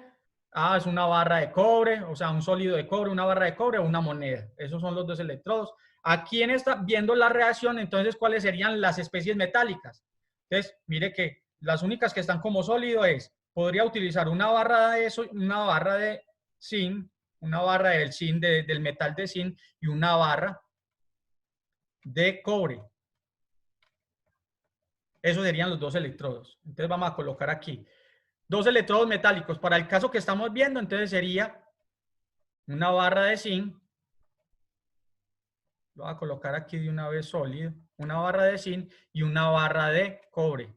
Ah, es una barra de cobre, o sea, un sólido de cobre, una barra de cobre o una moneda. Esos son los dos electrodos. Aquí en esta, viendo la reacción, entonces, ¿cuáles serían las especies metálicas? Entonces, mire que las únicas que están como sólido es, podría utilizar una barra de zinc, una barra del zinc, del metal de zinc, y una barra de cobre. Esos serían los dos electrodos. Entonces vamos a colocar aquí 2 electrodos metálicos. Para el caso que estamos viendo, entonces sería una barra de zinc. Lo voy a colocar aquí de una vez sólido. Una barra de zinc y una barra de cobre.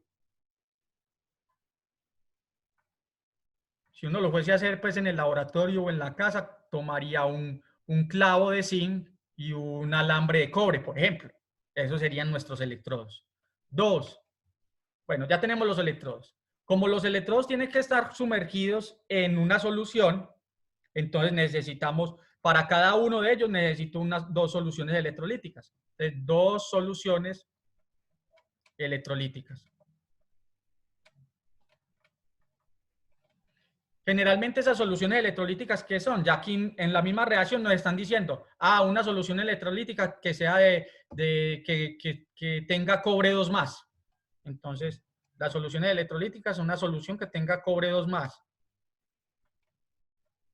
Si uno lo fuese a hacer pues en el laboratorio o en la casa, tomaría un clavo de zinc y un alambre de cobre, por ejemplo. Esos serían nuestros electrodos. 2. Bueno, ya tenemos los electrodos. Como los electrodos tienen que estar sumergidos en una solución, entonces necesitamos, para cada uno de ellos necesito unas 2 soluciones electrolíticas. Entonces, 2 soluciones electrolíticas. Generalmente esas soluciones electrolíticas, ¿qué son? Ya aquí en la misma reacción nos están diciendo, una solución electrolítica que sea que tenga cobre 2+. Entonces, las soluciones electrolíticas son una solución que tenga cobre 2+.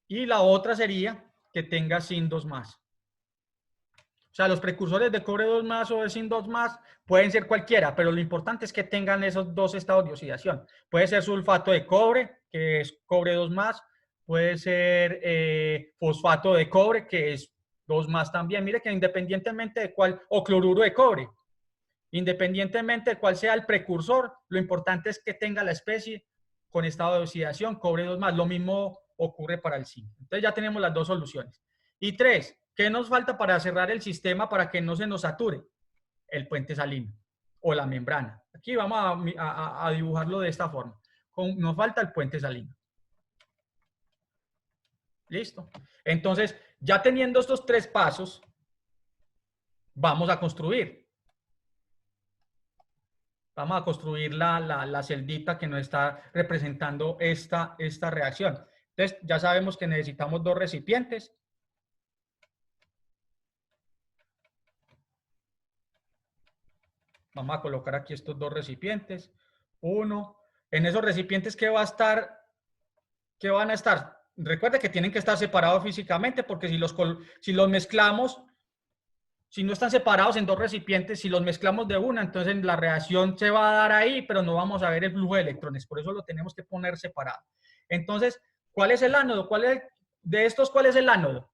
Y la otra sería que tenga zinc 2+. O sea, los precursores de cobre 2+ o de zinc 2+ pueden ser cualquiera, pero lo importante es que tengan esos 2 estados de oxidación. Puede ser sulfato de cobre, que es cobre 2+, puede ser fosfato de cobre, que es 2+ también. Mire que independientemente de cuál, o cloruro de cobre, independientemente de cuál sea el precursor, lo importante es que tenga la especie con estado de oxidación, cobre 2+. Lo mismo ocurre para el zinc. Entonces ya tenemos las 2 soluciones. Y 3, ¿qué nos falta para cerrar el sistema para que no se nos sature? El puente salino o la membrana. Aquí vamos a dibujarlo de esta forma. Nos falta el puente salino. ¿Listo? Entonces, ya teniendo estos 3 pasos, vamos a construir. Vamos a construir la celdita que nos está representando esta reacción. Entonces, ya sabemos que necesitamos 2 recipientes. Vamos a colocar aquí estos 2 recipientes. Uno. En esos recipientes, ¿qué va a estar? ¿Qué van a estar? Recuerde que tienen que estar separados físicamente, porque si los mezclamos, si no están separados en 2 recipientes, si los mezclamos de una, entonces la reacción se va a dar ahí, pero no vamos a ver el flujo de electrones. Por eso lo tenemos que poner separado. Entonces, ¿cuál es el ánodo? De estos, ¿cuál es el ánodo?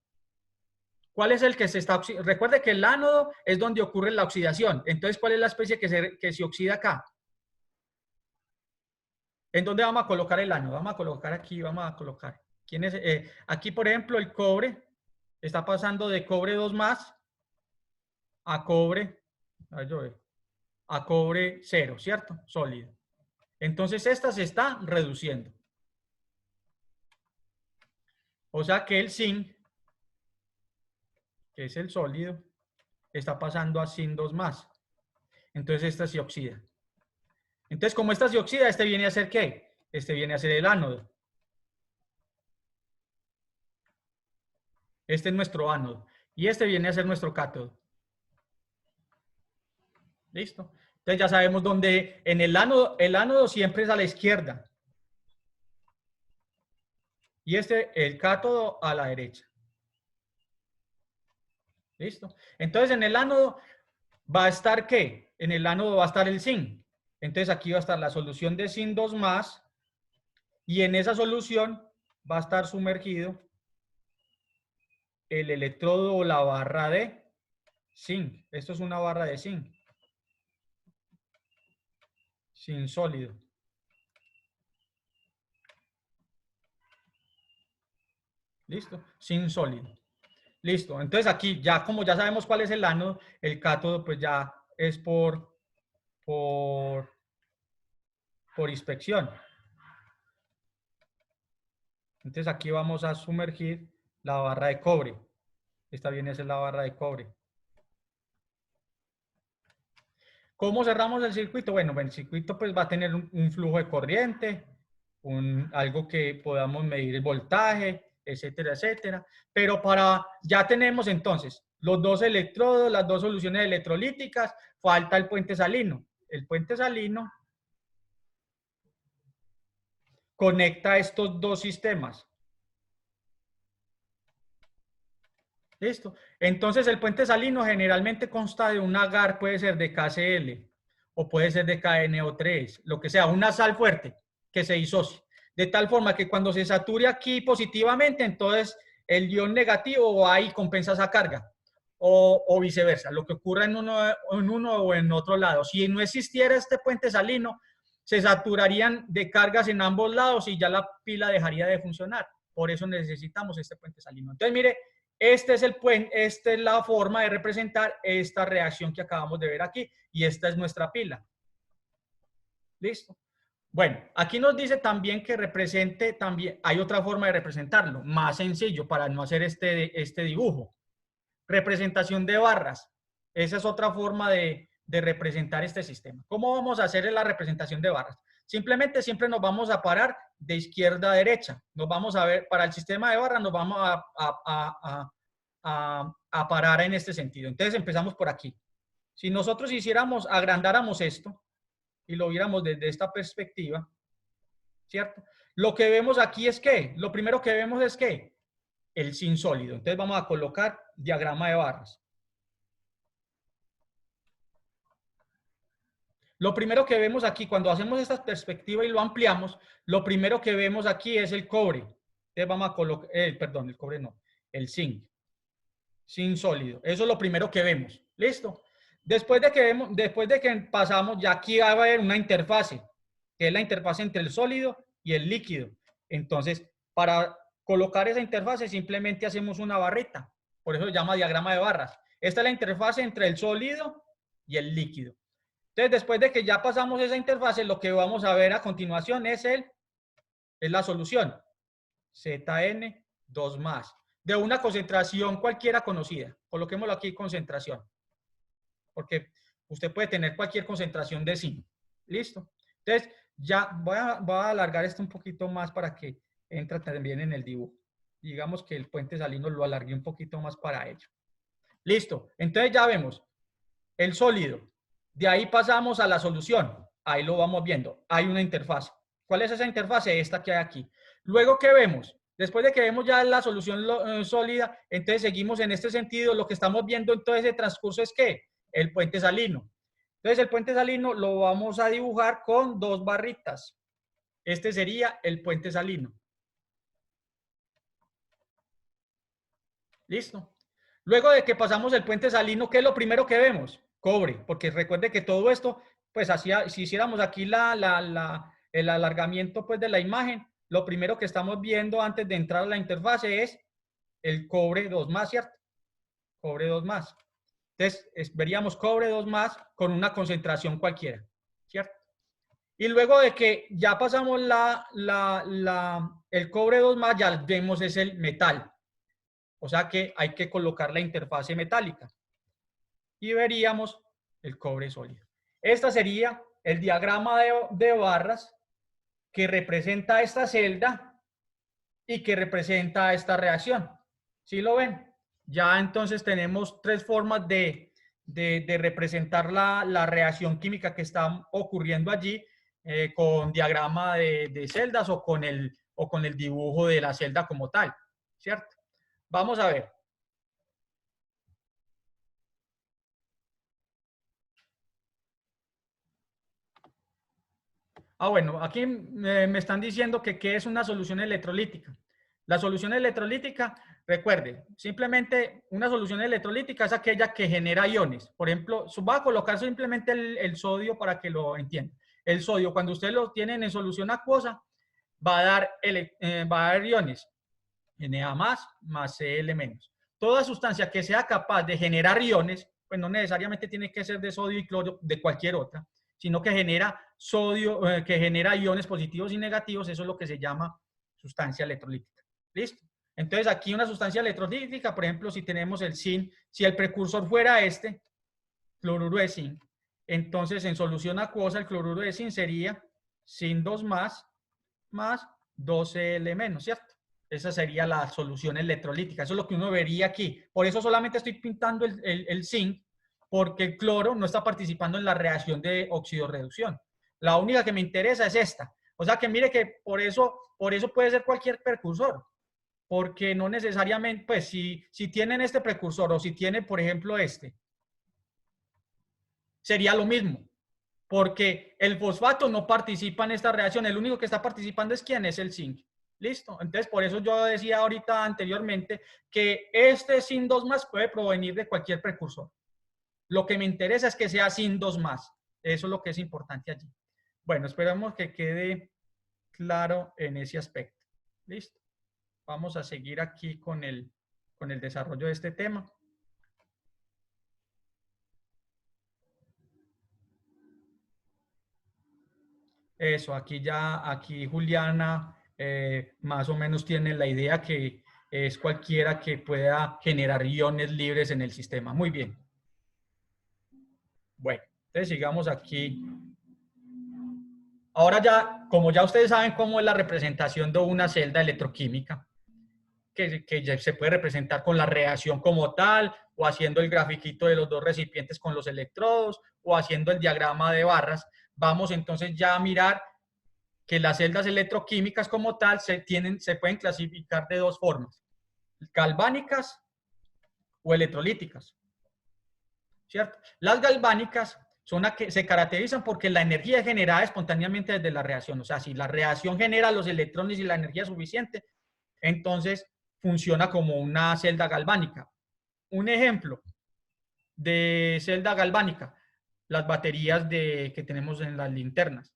¿Cuál es el que se está oxidando? Recuerde que el ánodo es donde ocurre la oxidación. Entonces, ¿cuál es la especie que se oxida acá? ¿En dónde vamos a colocar el ánodo? Vamos a colocar aquí, vamos a colocar. ¿Quién es? Aquí, por ejemplo, el cobre está pasando de cobre 2+ a cobre, a cobre 0, ¿cierto? Sólido. Entonces, esta se está reduciendo. O sea que el zinc, que es el sólido, está pasando a zinc 2+. Entonces, esta se oxida. Entonces, como esta se oxida, este viene a ser ¿qué? Este viene a ser el ánodo. Este es nuestro ánodo. Y este viene a ser nuestro cátodo. ¿Listo? Entonces ya sabemos dónde, en el ánodo siempre es a la izquierda. y el cátodo a la derecha. ¿Listo? Entonces, en el ánodo va a estar, ¿qué? En el ánodo va a estar el zinc. Entonces, aquí va a estar la solución de zinc 2+, y en esa solución va a estar sumergido el electrodo o la barra de zinc. Esto es una barra de zinc. Zinc sólido. ¿Listo? Zinc sólido. Listo. Entonces aquí ya como ya sabemos cuál es el ánodo, el cátodo pues ya es por inspección. Entonces aquí vamos a sumergir la barra de cobre. Esta viene a ser la barra de cobre. ¿Cómo cerramos el circuito? Bueno, el circuito pues va a tener un flujo de corriente, algo que podamos medir el voltaje, etcétera, etcétera. Pero ya tenemos entonces los dos electrodos, las dos soluciones electrolíticas, falta el puente salino. El puente salino conecta estos dos sistemas. ¿Listo? Entonces el puente salino generalmente consta de un agar, puede ser de KCl o puede ser de KNO3, lo que sea, una sal fuerte que se disocie. De tal forma que cuando se sature aquí positivamente, entonces el ion negativo va y compensa esa carga. O viceversa, lo que ocurra en uno o en otro lado. Si no existiera este puente salino, se saturarían de cargas en ambos lados y ya la pila dejaría de funcionar. Por eso necesitamos este puente salino. Entonces, mire, esta es la forma de representar esta reacción que acabamos de ver aquí y esta es nuestra pila. ¿Listo? Bueno, aquí nos dice también que represente también, hay otra forma de representarlo, más sencillo para no hacer este dibujo. Representación de barras. Esa es otra forma de representar este sistema. ¿Cómo vamos a hacer la representación de barras? Simplemente siempre nos vamos a parar de izquierda a derecha. Nos vamos a ver, para el sistema de barras nos vamos a parar en este sentido. Entonces empezamos por aquí. Si nosotros agrandáramos esto y lo viéramos desde esta perspectiva, ¿cierto? Lo que vemos aquí es que, lo primero que vemos es que el zinc sólido. Entonces vamos a colocar diagrama de barras. Lo primero que vemos aquí, cuando hacemos esta perspectiva y lo ampliamos, lo primero que vemos aquí es el cobre. Entonces vamos a colocar, perdón, el cobre no, el zinc. Zinc sólido. Eso es lo primero que vemos. ¿Listo? Después de que pasamos, ya aquí va a haber una interfase, que es la interfase entre el sólido y el líquido. Entonces, para colocar esa interfase simplemente hacemos una barrita. Por eso se llama diagrama de barras. Esta es la interfase entre el sólido y el líquido. Entonces, después de que ya pasamos esa interfase, lo que vamos a ver a continuación es la solución. ZN2+, de una concentración cualquiera conocida. Coloquémoslo aquí, concentración. Porque usted puede tener cualquier concentración de zinc. ¿Listo? Entonces, ya voy a alargar esto un poquito más para que entre también en el dibujo. Digamos que el puente salino lo alargué un poquito más para ello. Listo. Entonces ya vemos el sólido. De ahí pasamos a la solución. Ahí lo vamos viendo. Hay una interfase. ¿Cuál es esa interfase? Esta que hay aquí. Luego, ¿qué vemos? Después de que vemos ya la solución sólida, entonces seguimos en este sentido. Lo que estamos viendo en todo ese transcurso es ¿qué? El puente salino. Entonces, el puente salino lo vamos a dibujar con dos barritas. Este sería el puente salino. ¿Listo? Luego de que pasamos el puente salino, ¿qué es lo primero que vemos? Cobre, porque recuerde que todo esto, pues si hiciéramos aquí el alargamiento pues, de la imagen, lo primero que estamos viendo antes de entrar a la interfase es el cobre 2+, ¿cierto? Cobre 2+. Entonces, veríamos cobre 2+ con una concentración cualquiera, ¿cierto? Y luego de que ya pasamos el cobre 2+, ya vemos es el metal. O sea que hay que colocar la interfase metálica. Y veríamos el cobre sólido. Este sería el diagrama de barras que representa esta celda y que representa esta reacción. ¿Sí lo ven? Ya entonces tenemos tres formas de representar la reacción química que está ocurriendo allí con diagrama de celdas o con o con el dibujo de la celda como tal, ¿cierto? Vamos a ver. Bueno, aquí me están diciendo que qué es una solución electrolítica. La solución electrolítica, recuerde, simplemente una solución electrolítica es aquella que genera iones. Por ejemplo, va a colocar simplemente el sodio para que lo entiendan. El sodio, cuando ustedes lo tienen en solución acuosa, va a dar iones, Na más Cl menos. Toda sustancia que sea capaz de generar iones, pues no necesariamente tiene que ser de sodio y cloro, de cualquier otra, sino que genera sodio, que genera iones positivos y negativos, eso es lo que se llama sustancia electrolítica. ¿Listo? Entonces aquí una sustancia electrolítica, por ejemplo, si tenemos el zinc, si el precursor fuera este, cloruro de zinc, entonces en solución acuosa el cloruro de zinc sería zinc 2 más 2Cl menos, ¿cierto? Esa sería la solución electrolítica. Eso es lo que uno vería aquí. Por eso solamente estoy pintando el zinc, porque el cloro no está participando en la reacción de oxidorreducción. La única que me interesa es esta. O sea que mire que por eso puede ser cualquier precursor. Porque no necesariamente, pues si tienen este precursor o si tienen, por ejemplo, este, sería lo mismo. Porque el fosfato no participa en esta reacción. El único que está participando es ¿quién? Es el zinc. ¿Listo? Entonces, por eso yo decía ahorita anteriormente que este zinc 2 más puede provenir de cualquier precursor. Lo que me interesa es que sea zinc 2 más. Eso es lo que es importante allí. Bueno, esperamos que quede claro en ese aspecto. ¿Listo? Vamos a seguir aquí con el desarrollo de este tema. Eso, aquí Juliana más o menos tiene la idea que es cualquiera que pueda generar iones libres en el sistema. Muy bien. Bueno, entonces sigamos aquí. Ahora ya, como ya ustedes saben cómo es la representación de una celda electroquímica, que ya se puede representar con la reacción como tal, o haciendo el grafiquito de los dos recipientes con los electrodos, o haciendo el diagrama de barras, vamos entonces ya a mirar que las celdas electroquímicas como tal se pueden clasificar de dos formas, galvánicas o electrolíticas, ¿cierto? Las galvánicas son las que se caracterizan porque la energía es generada espontáneamente desde la reacción, o sea, si la reacción genera los electrones y la energía suficiente, entonces funciona como una celda galvánica. Un ejemplo de celda galvánica, las baterías que tenemos en las linternas.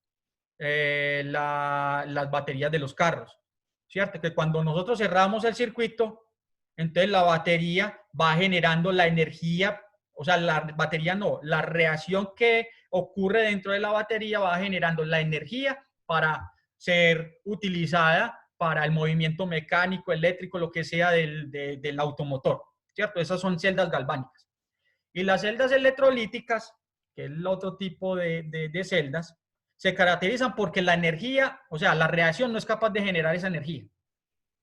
Las baterías de los carros, ¿cierto? Que cuando nosotros cerramos el circuito, entonces la batería va generando la energía, o sea, la batería no, la reacción que ocurre dentro de la batería va generando la energía para ser utilizada para el movimiento mecánico, eléctrico, lo que sea del automotor, ¿cierto? Esas son celdas galvánicas. Y las celdas electrolíticas, que es el otro tipo de celdas, se caracterizan porque la energía, o sea, la reacción no es capaz de generar esa energía.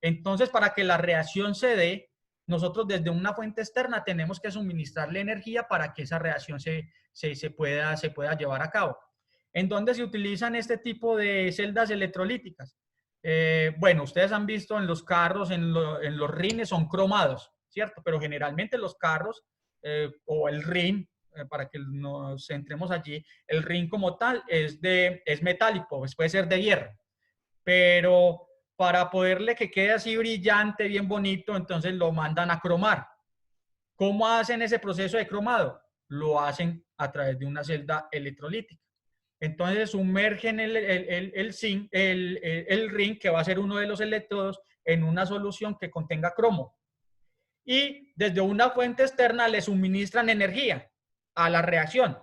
Entonces, para que la reacción se dé, nosotros desde una fuente externa tenemos que suministrarle energía para que esa reacción se pueda llevar a cabo. ¿En dónde se utilizan este tipo de celdas electrolíticas? Bueno, ustedes han visto en los carros, en los rines son cromados, ¿cierto? Pero generalmente los carros o el rin, para que nos centremos allí, el rin como tal es metálico, pues puede ser de hierro, pero para poderle que quede así brillante, bien bonito, entonces lo mandan a cromar. ¿Cómo hacen ese proceso de cromado? Lo hacen a través de una celda electrolítica. Entonces sumergen el rin, que va a ser uno de los electrodos, en una solución que contenga cromo. Y desde una fuente externa le suministran energía a la reacción,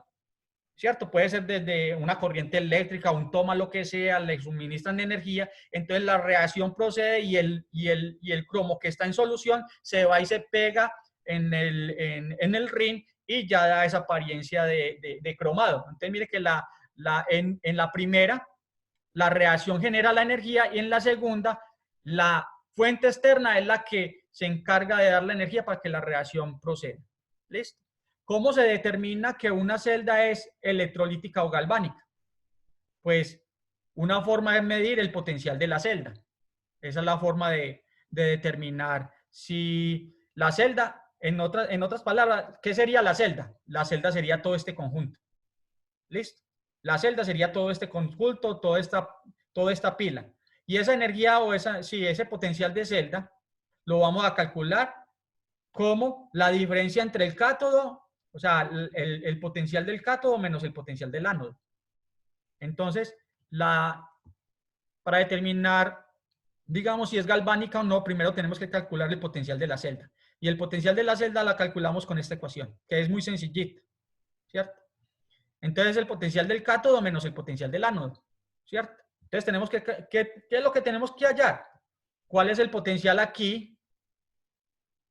¿cierto? Puede ser desde una corriente eléctrica, un toma, lo que sea, le suministran energía, entonces la reacción procede y el cromo que está en solución se va y se pega en el rin y ya da esa apariencia de cromado. Entonces mire que en la primera la reacción genera la energía y en la segunda la fuente externa es la que se encarga de dar la energía para que la reacción proceda. ¿Listo? ¿Cómo se determina que una celda es electrolítica o galvánica? Pues una forma es medir el potencial de la celda. Esa es la forma de determinar si la celda, en otras palabras, ¿qué sería la celda? La celda sería todo este conjunto. ¿Listo? La celda sería todo este conjunto, toda esta pila. Y esa energía o ese potencial de celda lo vamos a calcular como la diferencia entre el cátodo, o sea, el potencial del cátodo menos el potencial del ánodo. Entonces, para determinar, digamos, si es galvánica o no, primero tenemos que calcular el potencial de la celda. Y el potencial de la celda la calculamos con esta ecuación, que es muy sencillita, ¿cierto? Entonces, el potencial del cátodo menos el potencial del ánodo, ¿cierto? Entonces, tenemos ¿qué es lo que tenemos que hallar? ¿Cuál es el potencial aquí,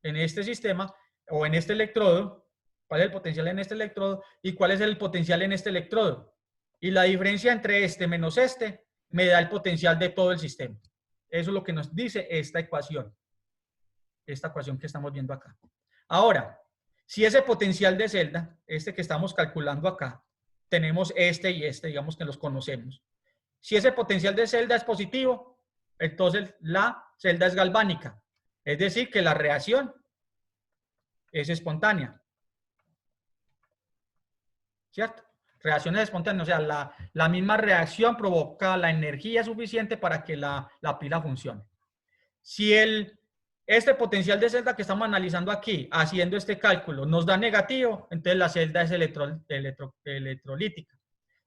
en este sistema, o en este electrodo? ¿Cuál es el potencial en este electrodo? ¿Y cuál es el potencial en este electrodo? Y la diferencia entre este menos este me da el potencial de todo el sistema. Eso es lo que nos dice esta ecuación que estamos viendo acá. Ahora, si ese potencial de celda, este que estamos calculando acá, tenemos este y este, digamos que los conocemos. Si ese potencial de celda es positivo, entonces la celda es galvánica. Es decir, que la reacción es espontánea. ¿Cierto? Reacciones espontáneas, o sea, la misma reacción provoca la energía suficiente para que la pila funcione. Si este potencial de celda que estamos analizando aquí, haciendo este cálculo, nos da negativo, entonces la celda es electrolítica.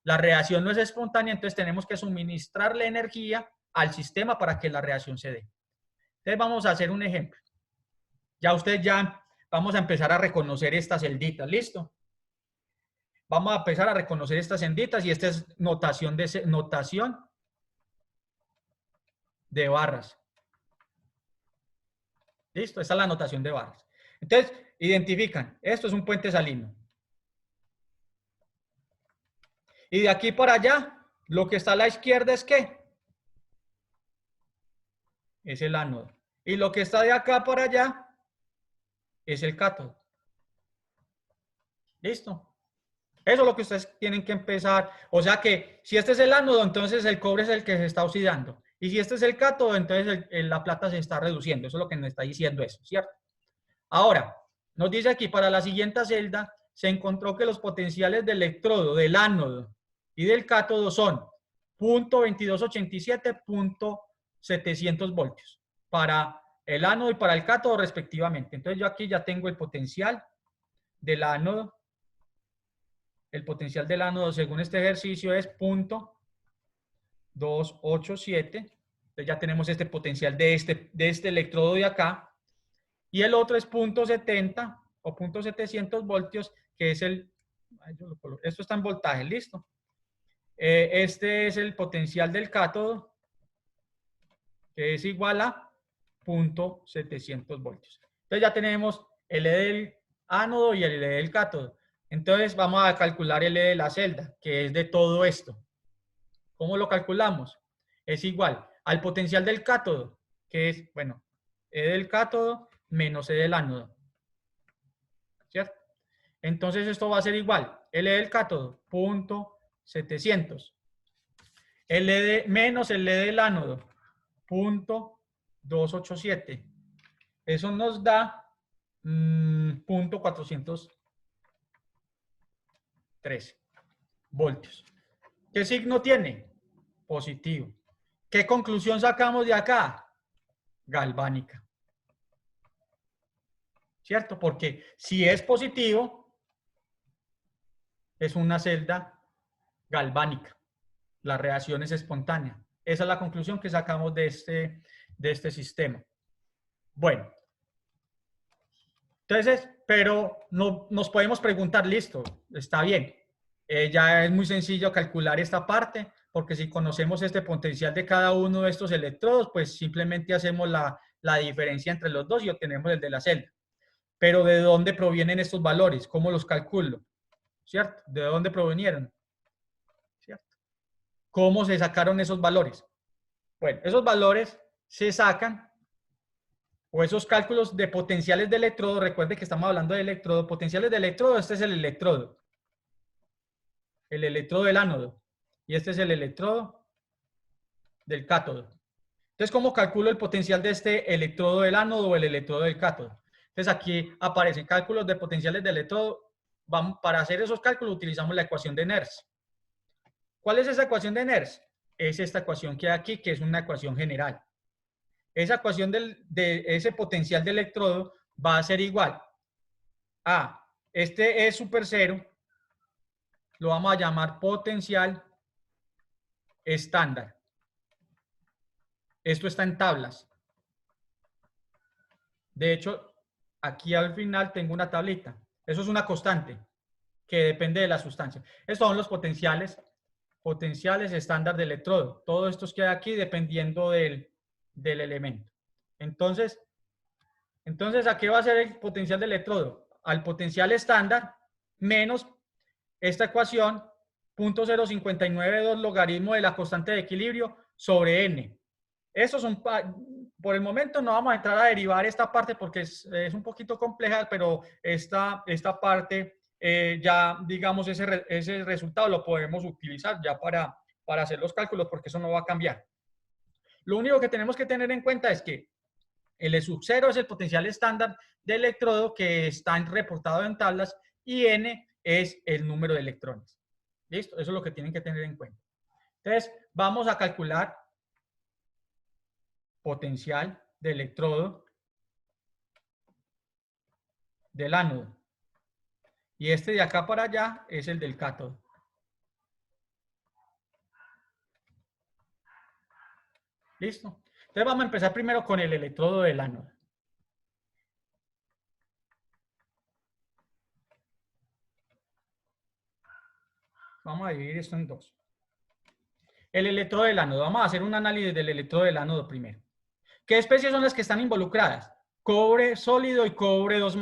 La reacción no es espontánea, entonces tenemos que suministrarle energía al sistema para que la reacción se dé. Entonces vamos a hacer un ejemplo. Vamos a empezar a reconocer estas celditas, ¿listo? Vamos a empezar a reconocer estas celditas y esta es notación de barras. ¿Listo? Esta es la notación de barras. Entonces, identifican, esto es un puente salino. Y de aquí para allá, lo que está a la izquierda es ¿qué? Es el ánodo. Y lo que está de acá para allá es el cátodo. ¿Listo? Eso es lo que ustedes tienen que empezar. O sea que si este es el ánodo, entonces el cobre es el que se está oxidando. Y si este es el cátodo, entonces la plata se está reduciendo. Eso es lo que nos está diciendo eso, ¿cierto? Ahora, nos dice aquí, para la siguiente celda, se encontró que los potenciales del electrodo, del ánodo y del cátodo son 0.2287, 0.700 voltios para el ánodo y para el cátodo respectivamente. Entonces yo aquí ya tengo el potencial del ánodo. El potencial del ánodo según este ejercicio es 0.287. Entonces ya tenemos este potencial de este electrodo de acá. Y el otro es 0.70 o 0.700 voltios, que es esto está en voltaje, ¿listo? Este es el potencial del cátodo, que es igual a 0.700 voltios. Entonces ya tenemos el E del ánodo y el E del cátodo. Entonces vamos a calcular el E de la celda, que es de todo esto. ¿Cómo lo calculamos? Es igual al potencial del cátodo, que es, bueno, E del cátodo menos E del ánodo. ¿Cierto? Entonces esto va a ser igual. El E del cátodo, 0.700. Menos el E del ánodo, 0.287. Eso nos da 0.413 voltios. ¿Qué signo tiene? Positivo. ¿Qué conclusión sacamos de acá? Galvánica. ¿Cierto? Porque si es positivo, es una celda galvánica. La reacción es espontánea. Esa es la conclusión que sacamos de este sistema. Bueno. Entonces, pero no, nos podemos preguntar, listo, está bien. Ya es muy sencillo calcular esta parte, porque si conocemos este potencial de cada uno de estos electrodos, pues simplemente hacemos la diferencia entre los dos y obtenemos el de la celda. Pero ¿de dónde provienen estos valores? ¿Cómo los calculo? ¿Cierto? ¿De dónde provinieron? ¿Cierto? ¿Cómo se sacaron esos valores? Bueno, esos valores se sacan, o esos cálculos de potenciales de electrodo, recuerde que estamos hablando de electrodo, potenciales de electrodo, este es el electrodo del ánodo, y este es el electrodo del cátodo. Entonces, ¿cómo calculo el potencial de este electrodo del ánodo o el electrodo del cátodo? Entonces, aquí aparecen cálculos de potenciales de electrodo. Para hacer esos cálculos utilizamos la ecuación de Nernst. ¿Cuál es esa ecuación de Nernst? Es esta ecuación que hay aquí, que es una ecuación general. Esa ecuación de ese potencial de electrodo va a ser igual a este E super 0, lo vamos a llamar potencial estándar. Esto está en tablas. De hecho, aquí al final tengo una tablita. Eso es una constante que depende de la sustancia. Estos son los potenciales estándar de electrodo. Todos estos que hay aquí dependiendo del elemento. Entonces, ¿a qué va a ser el potencial de electrodo? Al potencial estándar menos esta ecuación, 0.0592 logaritmo de la constante de equilibrio sobre n. Estos son, por el momento no vamos a entrar a derivar esta parte porque es un poquito compleja, pero esta parte ya, digamos, ese resultado lo podemos utilizar ya para hacer los cálculos porque eso no va a cambiar. Lo único que tenemos que tener en cuenta es que el E sub 0 es el potencial estándar de electrodo que está reportado en tablas y n es el número de electrones. ¿Listo? Eso es lo que tienen que tener en cuenta. Entonces, vamos a calcular potencial de electrodo del ánodo. Y este de acá para allá es el del cátodo. ¿Listo? Entonces vamos a empezar primero con el electrodo del ánodo. Vamos a dividir esto en dos. El electrodo del ánodo. Vamos a hacer un análisis del electrodo del ánodo primero. ¿Qué especies son las que están involucradas? Cobre sólido y cobre 2+.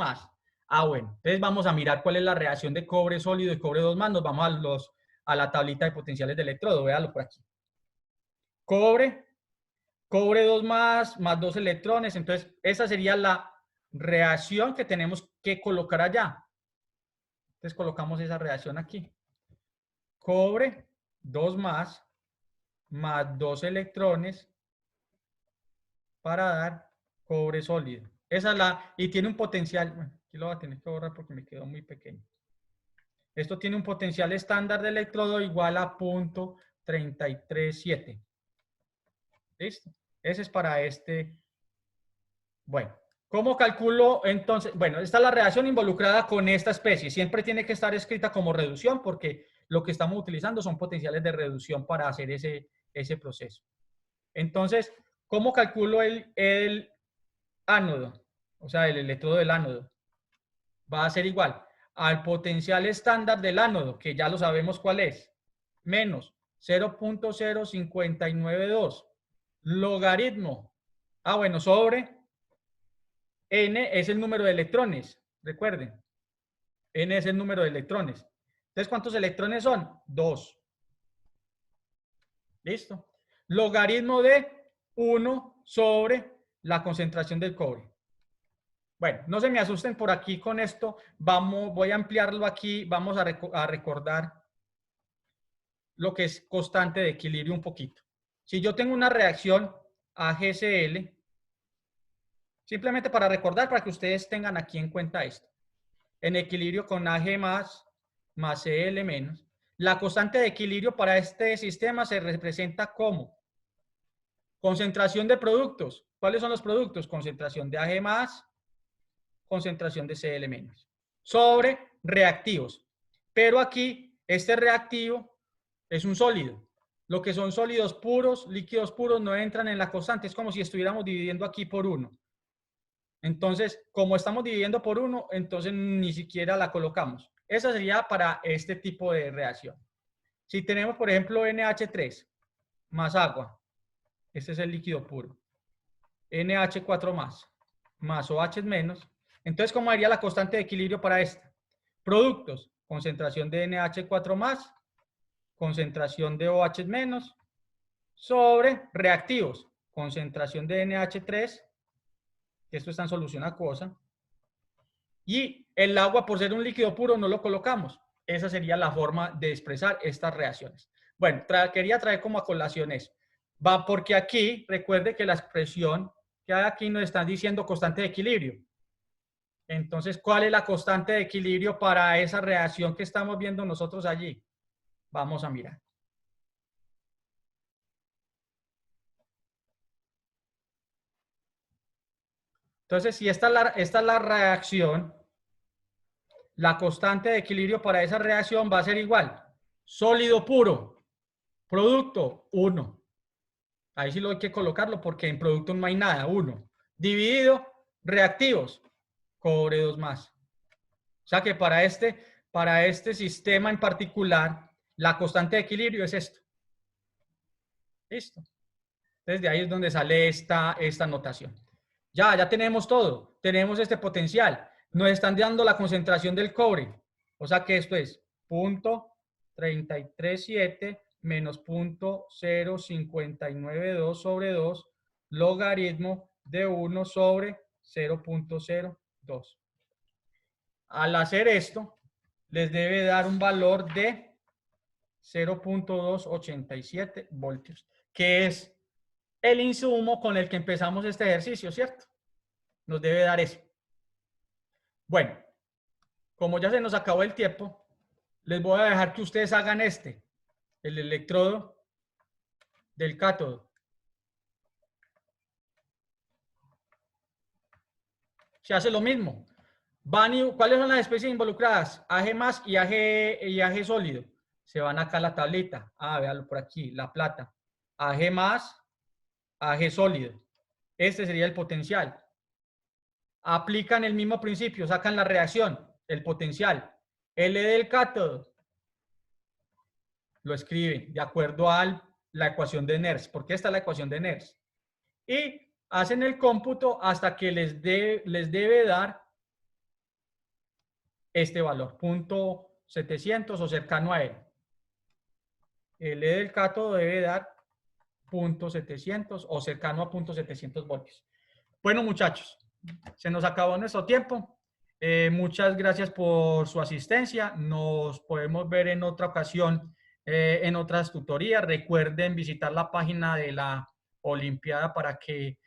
Bueno, entonces vamos a mirar cuál es la reacción de cobre sólido y cobre 2+. Nos vamos a la tablita de potenciales de electrodo. Véalo por aquí. Cobre 2+, más 2 electrones. Entonces, esa sería la reacción que tenemos que colocar allá. Entonces, colocamos esa reacción aquí. Cobre 2+, más 2 electrones para dar cobre sólido. Esa es y tiene un potencial, bueno, aquí lo voy a tener que borrar porque me quedó muy pequeño. Esto tiene un potencial estándar de electrodo igual a 0.337. ¿Listo? Ese es para este. Bueno, ¿cómo calculo entonces? Bueno, esta es la reacción involucrada con esta especie. Siempre tiene que estar escrita como reducción porque lo que estamos utilizando son potenciales de reducción para hacer ese proceso. Entonces, ¿cómo calculo el ánodo? O sea, el electrodo del ánodo. Va a ser igual al potencial estándar del ánodo, que ya lo sabemos cuál es, menos 0.0592 logaritmo. Bueno, sobre n es el número de electrones. Recuerden, n es el número de electrones. Entonces, ¿cuántos electrones son? 2. ¿Listo? Logaritmo de 1 sobre la concentración del cobre. Bueno, no se me asusten por aquí con esto. Voy a ampliarlo aquí. Vamos a recordar lo que es constante de equilibrio un poquito. Si yo tengo una reacción AgCl, simplemente para recordar, para que ustedes tengan aquí en cuenta esto. En equilibrio con Ag más Cl menos. La constante de equilibrio para este sistema se representa como concentración de productos. ¿Cuáles son los productos? Concentración de Ag más, concentración de Cl menos. Sobre reactivos. Pero aquí, este reactivo es un sólido. Lo que son sólidos puros, líquidos puros, no entran en la constante. Es como si estuviéramos dividiendo aquí por 1. Entonces, como estamos dividiendo por 1, entonces ni siquiera la colocamos. Esa sería para este tipo de reacción. Si tenemos, por ejemplo, NH3 más agua, este es el líquido puro, NH4 más OH menos, entonces, ¿cómo haría la constante de equilibrio para esta? Productos, concentración de NH4 más, concentración de OH menos, sobre reactivos, concentración de NH3, esto está en solución acuosa, y el agua, por ser un líquido puro, no lo colocamos. Esa sería la forma de expresar estas reacciones. Bueno, quería traer como a colación eso. Va porque aquí, recuerde que la expresión que hay aquí nos están diciendo constante de equilibrio. Entonces, ¿cuál es la constante de equilibrio para esa reacción que estamos viendo nosotros allí? Vamos a mirar. Entonces, si esta es la reacción, la constante de equilibrio para esa reacción va a ser igual. Sólido puro, producto, 1. Ahí sí lo hay que colocarlo porque en producto no hay nada, 1. Dividido, reactivos, cobre 2 más. O sea que para este sistema en particular, la constante de equilibrio es esto. Listo. Desde ahí es donde sale esta notación. Ya tenemos todo. Tenemos este potencial. Nos están dando la concentración del cobre. O sea que esto es 0.337 menos 0.0592 sobre 2 logaritmo de 1 sobre 0.02. Al hacer esto, les debe dar un valor de 0.287 voltios, que es el insumo con el que empezamos este ejercicio, ¿cierto? Nos debe dar eso. Bueno, como ya se nos acabó el tiempo, les voy a dejar que ustedes hagan el electrodo del cátodo. Se hace lo mismo. ¿Cuáles son las especies involucradas? AG más y AG sólido. Se van acá a la tablita. Véanlo por aquí, la plata. AG más, AG sólido. Este sería el potencial. Aplican el mismo principio, sacan la reacción, el potencial. L del cátodo. Lo escriben de acuerdo a la ecuación de Nernst. ¿Por qué está la ecuación de Nernst? Y hacen el cómputo hasta que les debe dar este valor, 0.700 o cercano a él. L del cátodo debe dar 0.700 o cercano a 0.700 voltios. Bueno, muchachos, se nos acabó nuestro tiempo. Muchas gracias por su asistencia. Nos podemos ver en otra ocasión en otras tutorías. Recuerden visitar la página de la Olimpiada para que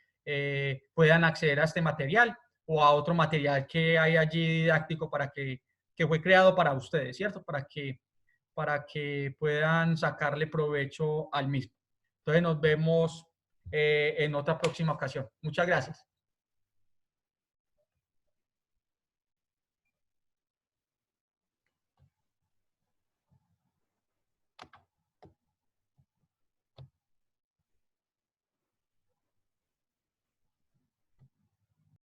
puedan acceder a este material o a otro material que hay allí didáctico que fue creado para ustedes, ¿cierto? Para que puedan sacarle provecho al mismo. Entonces nos vemos en otra próxima ocasión. Muchas gracias.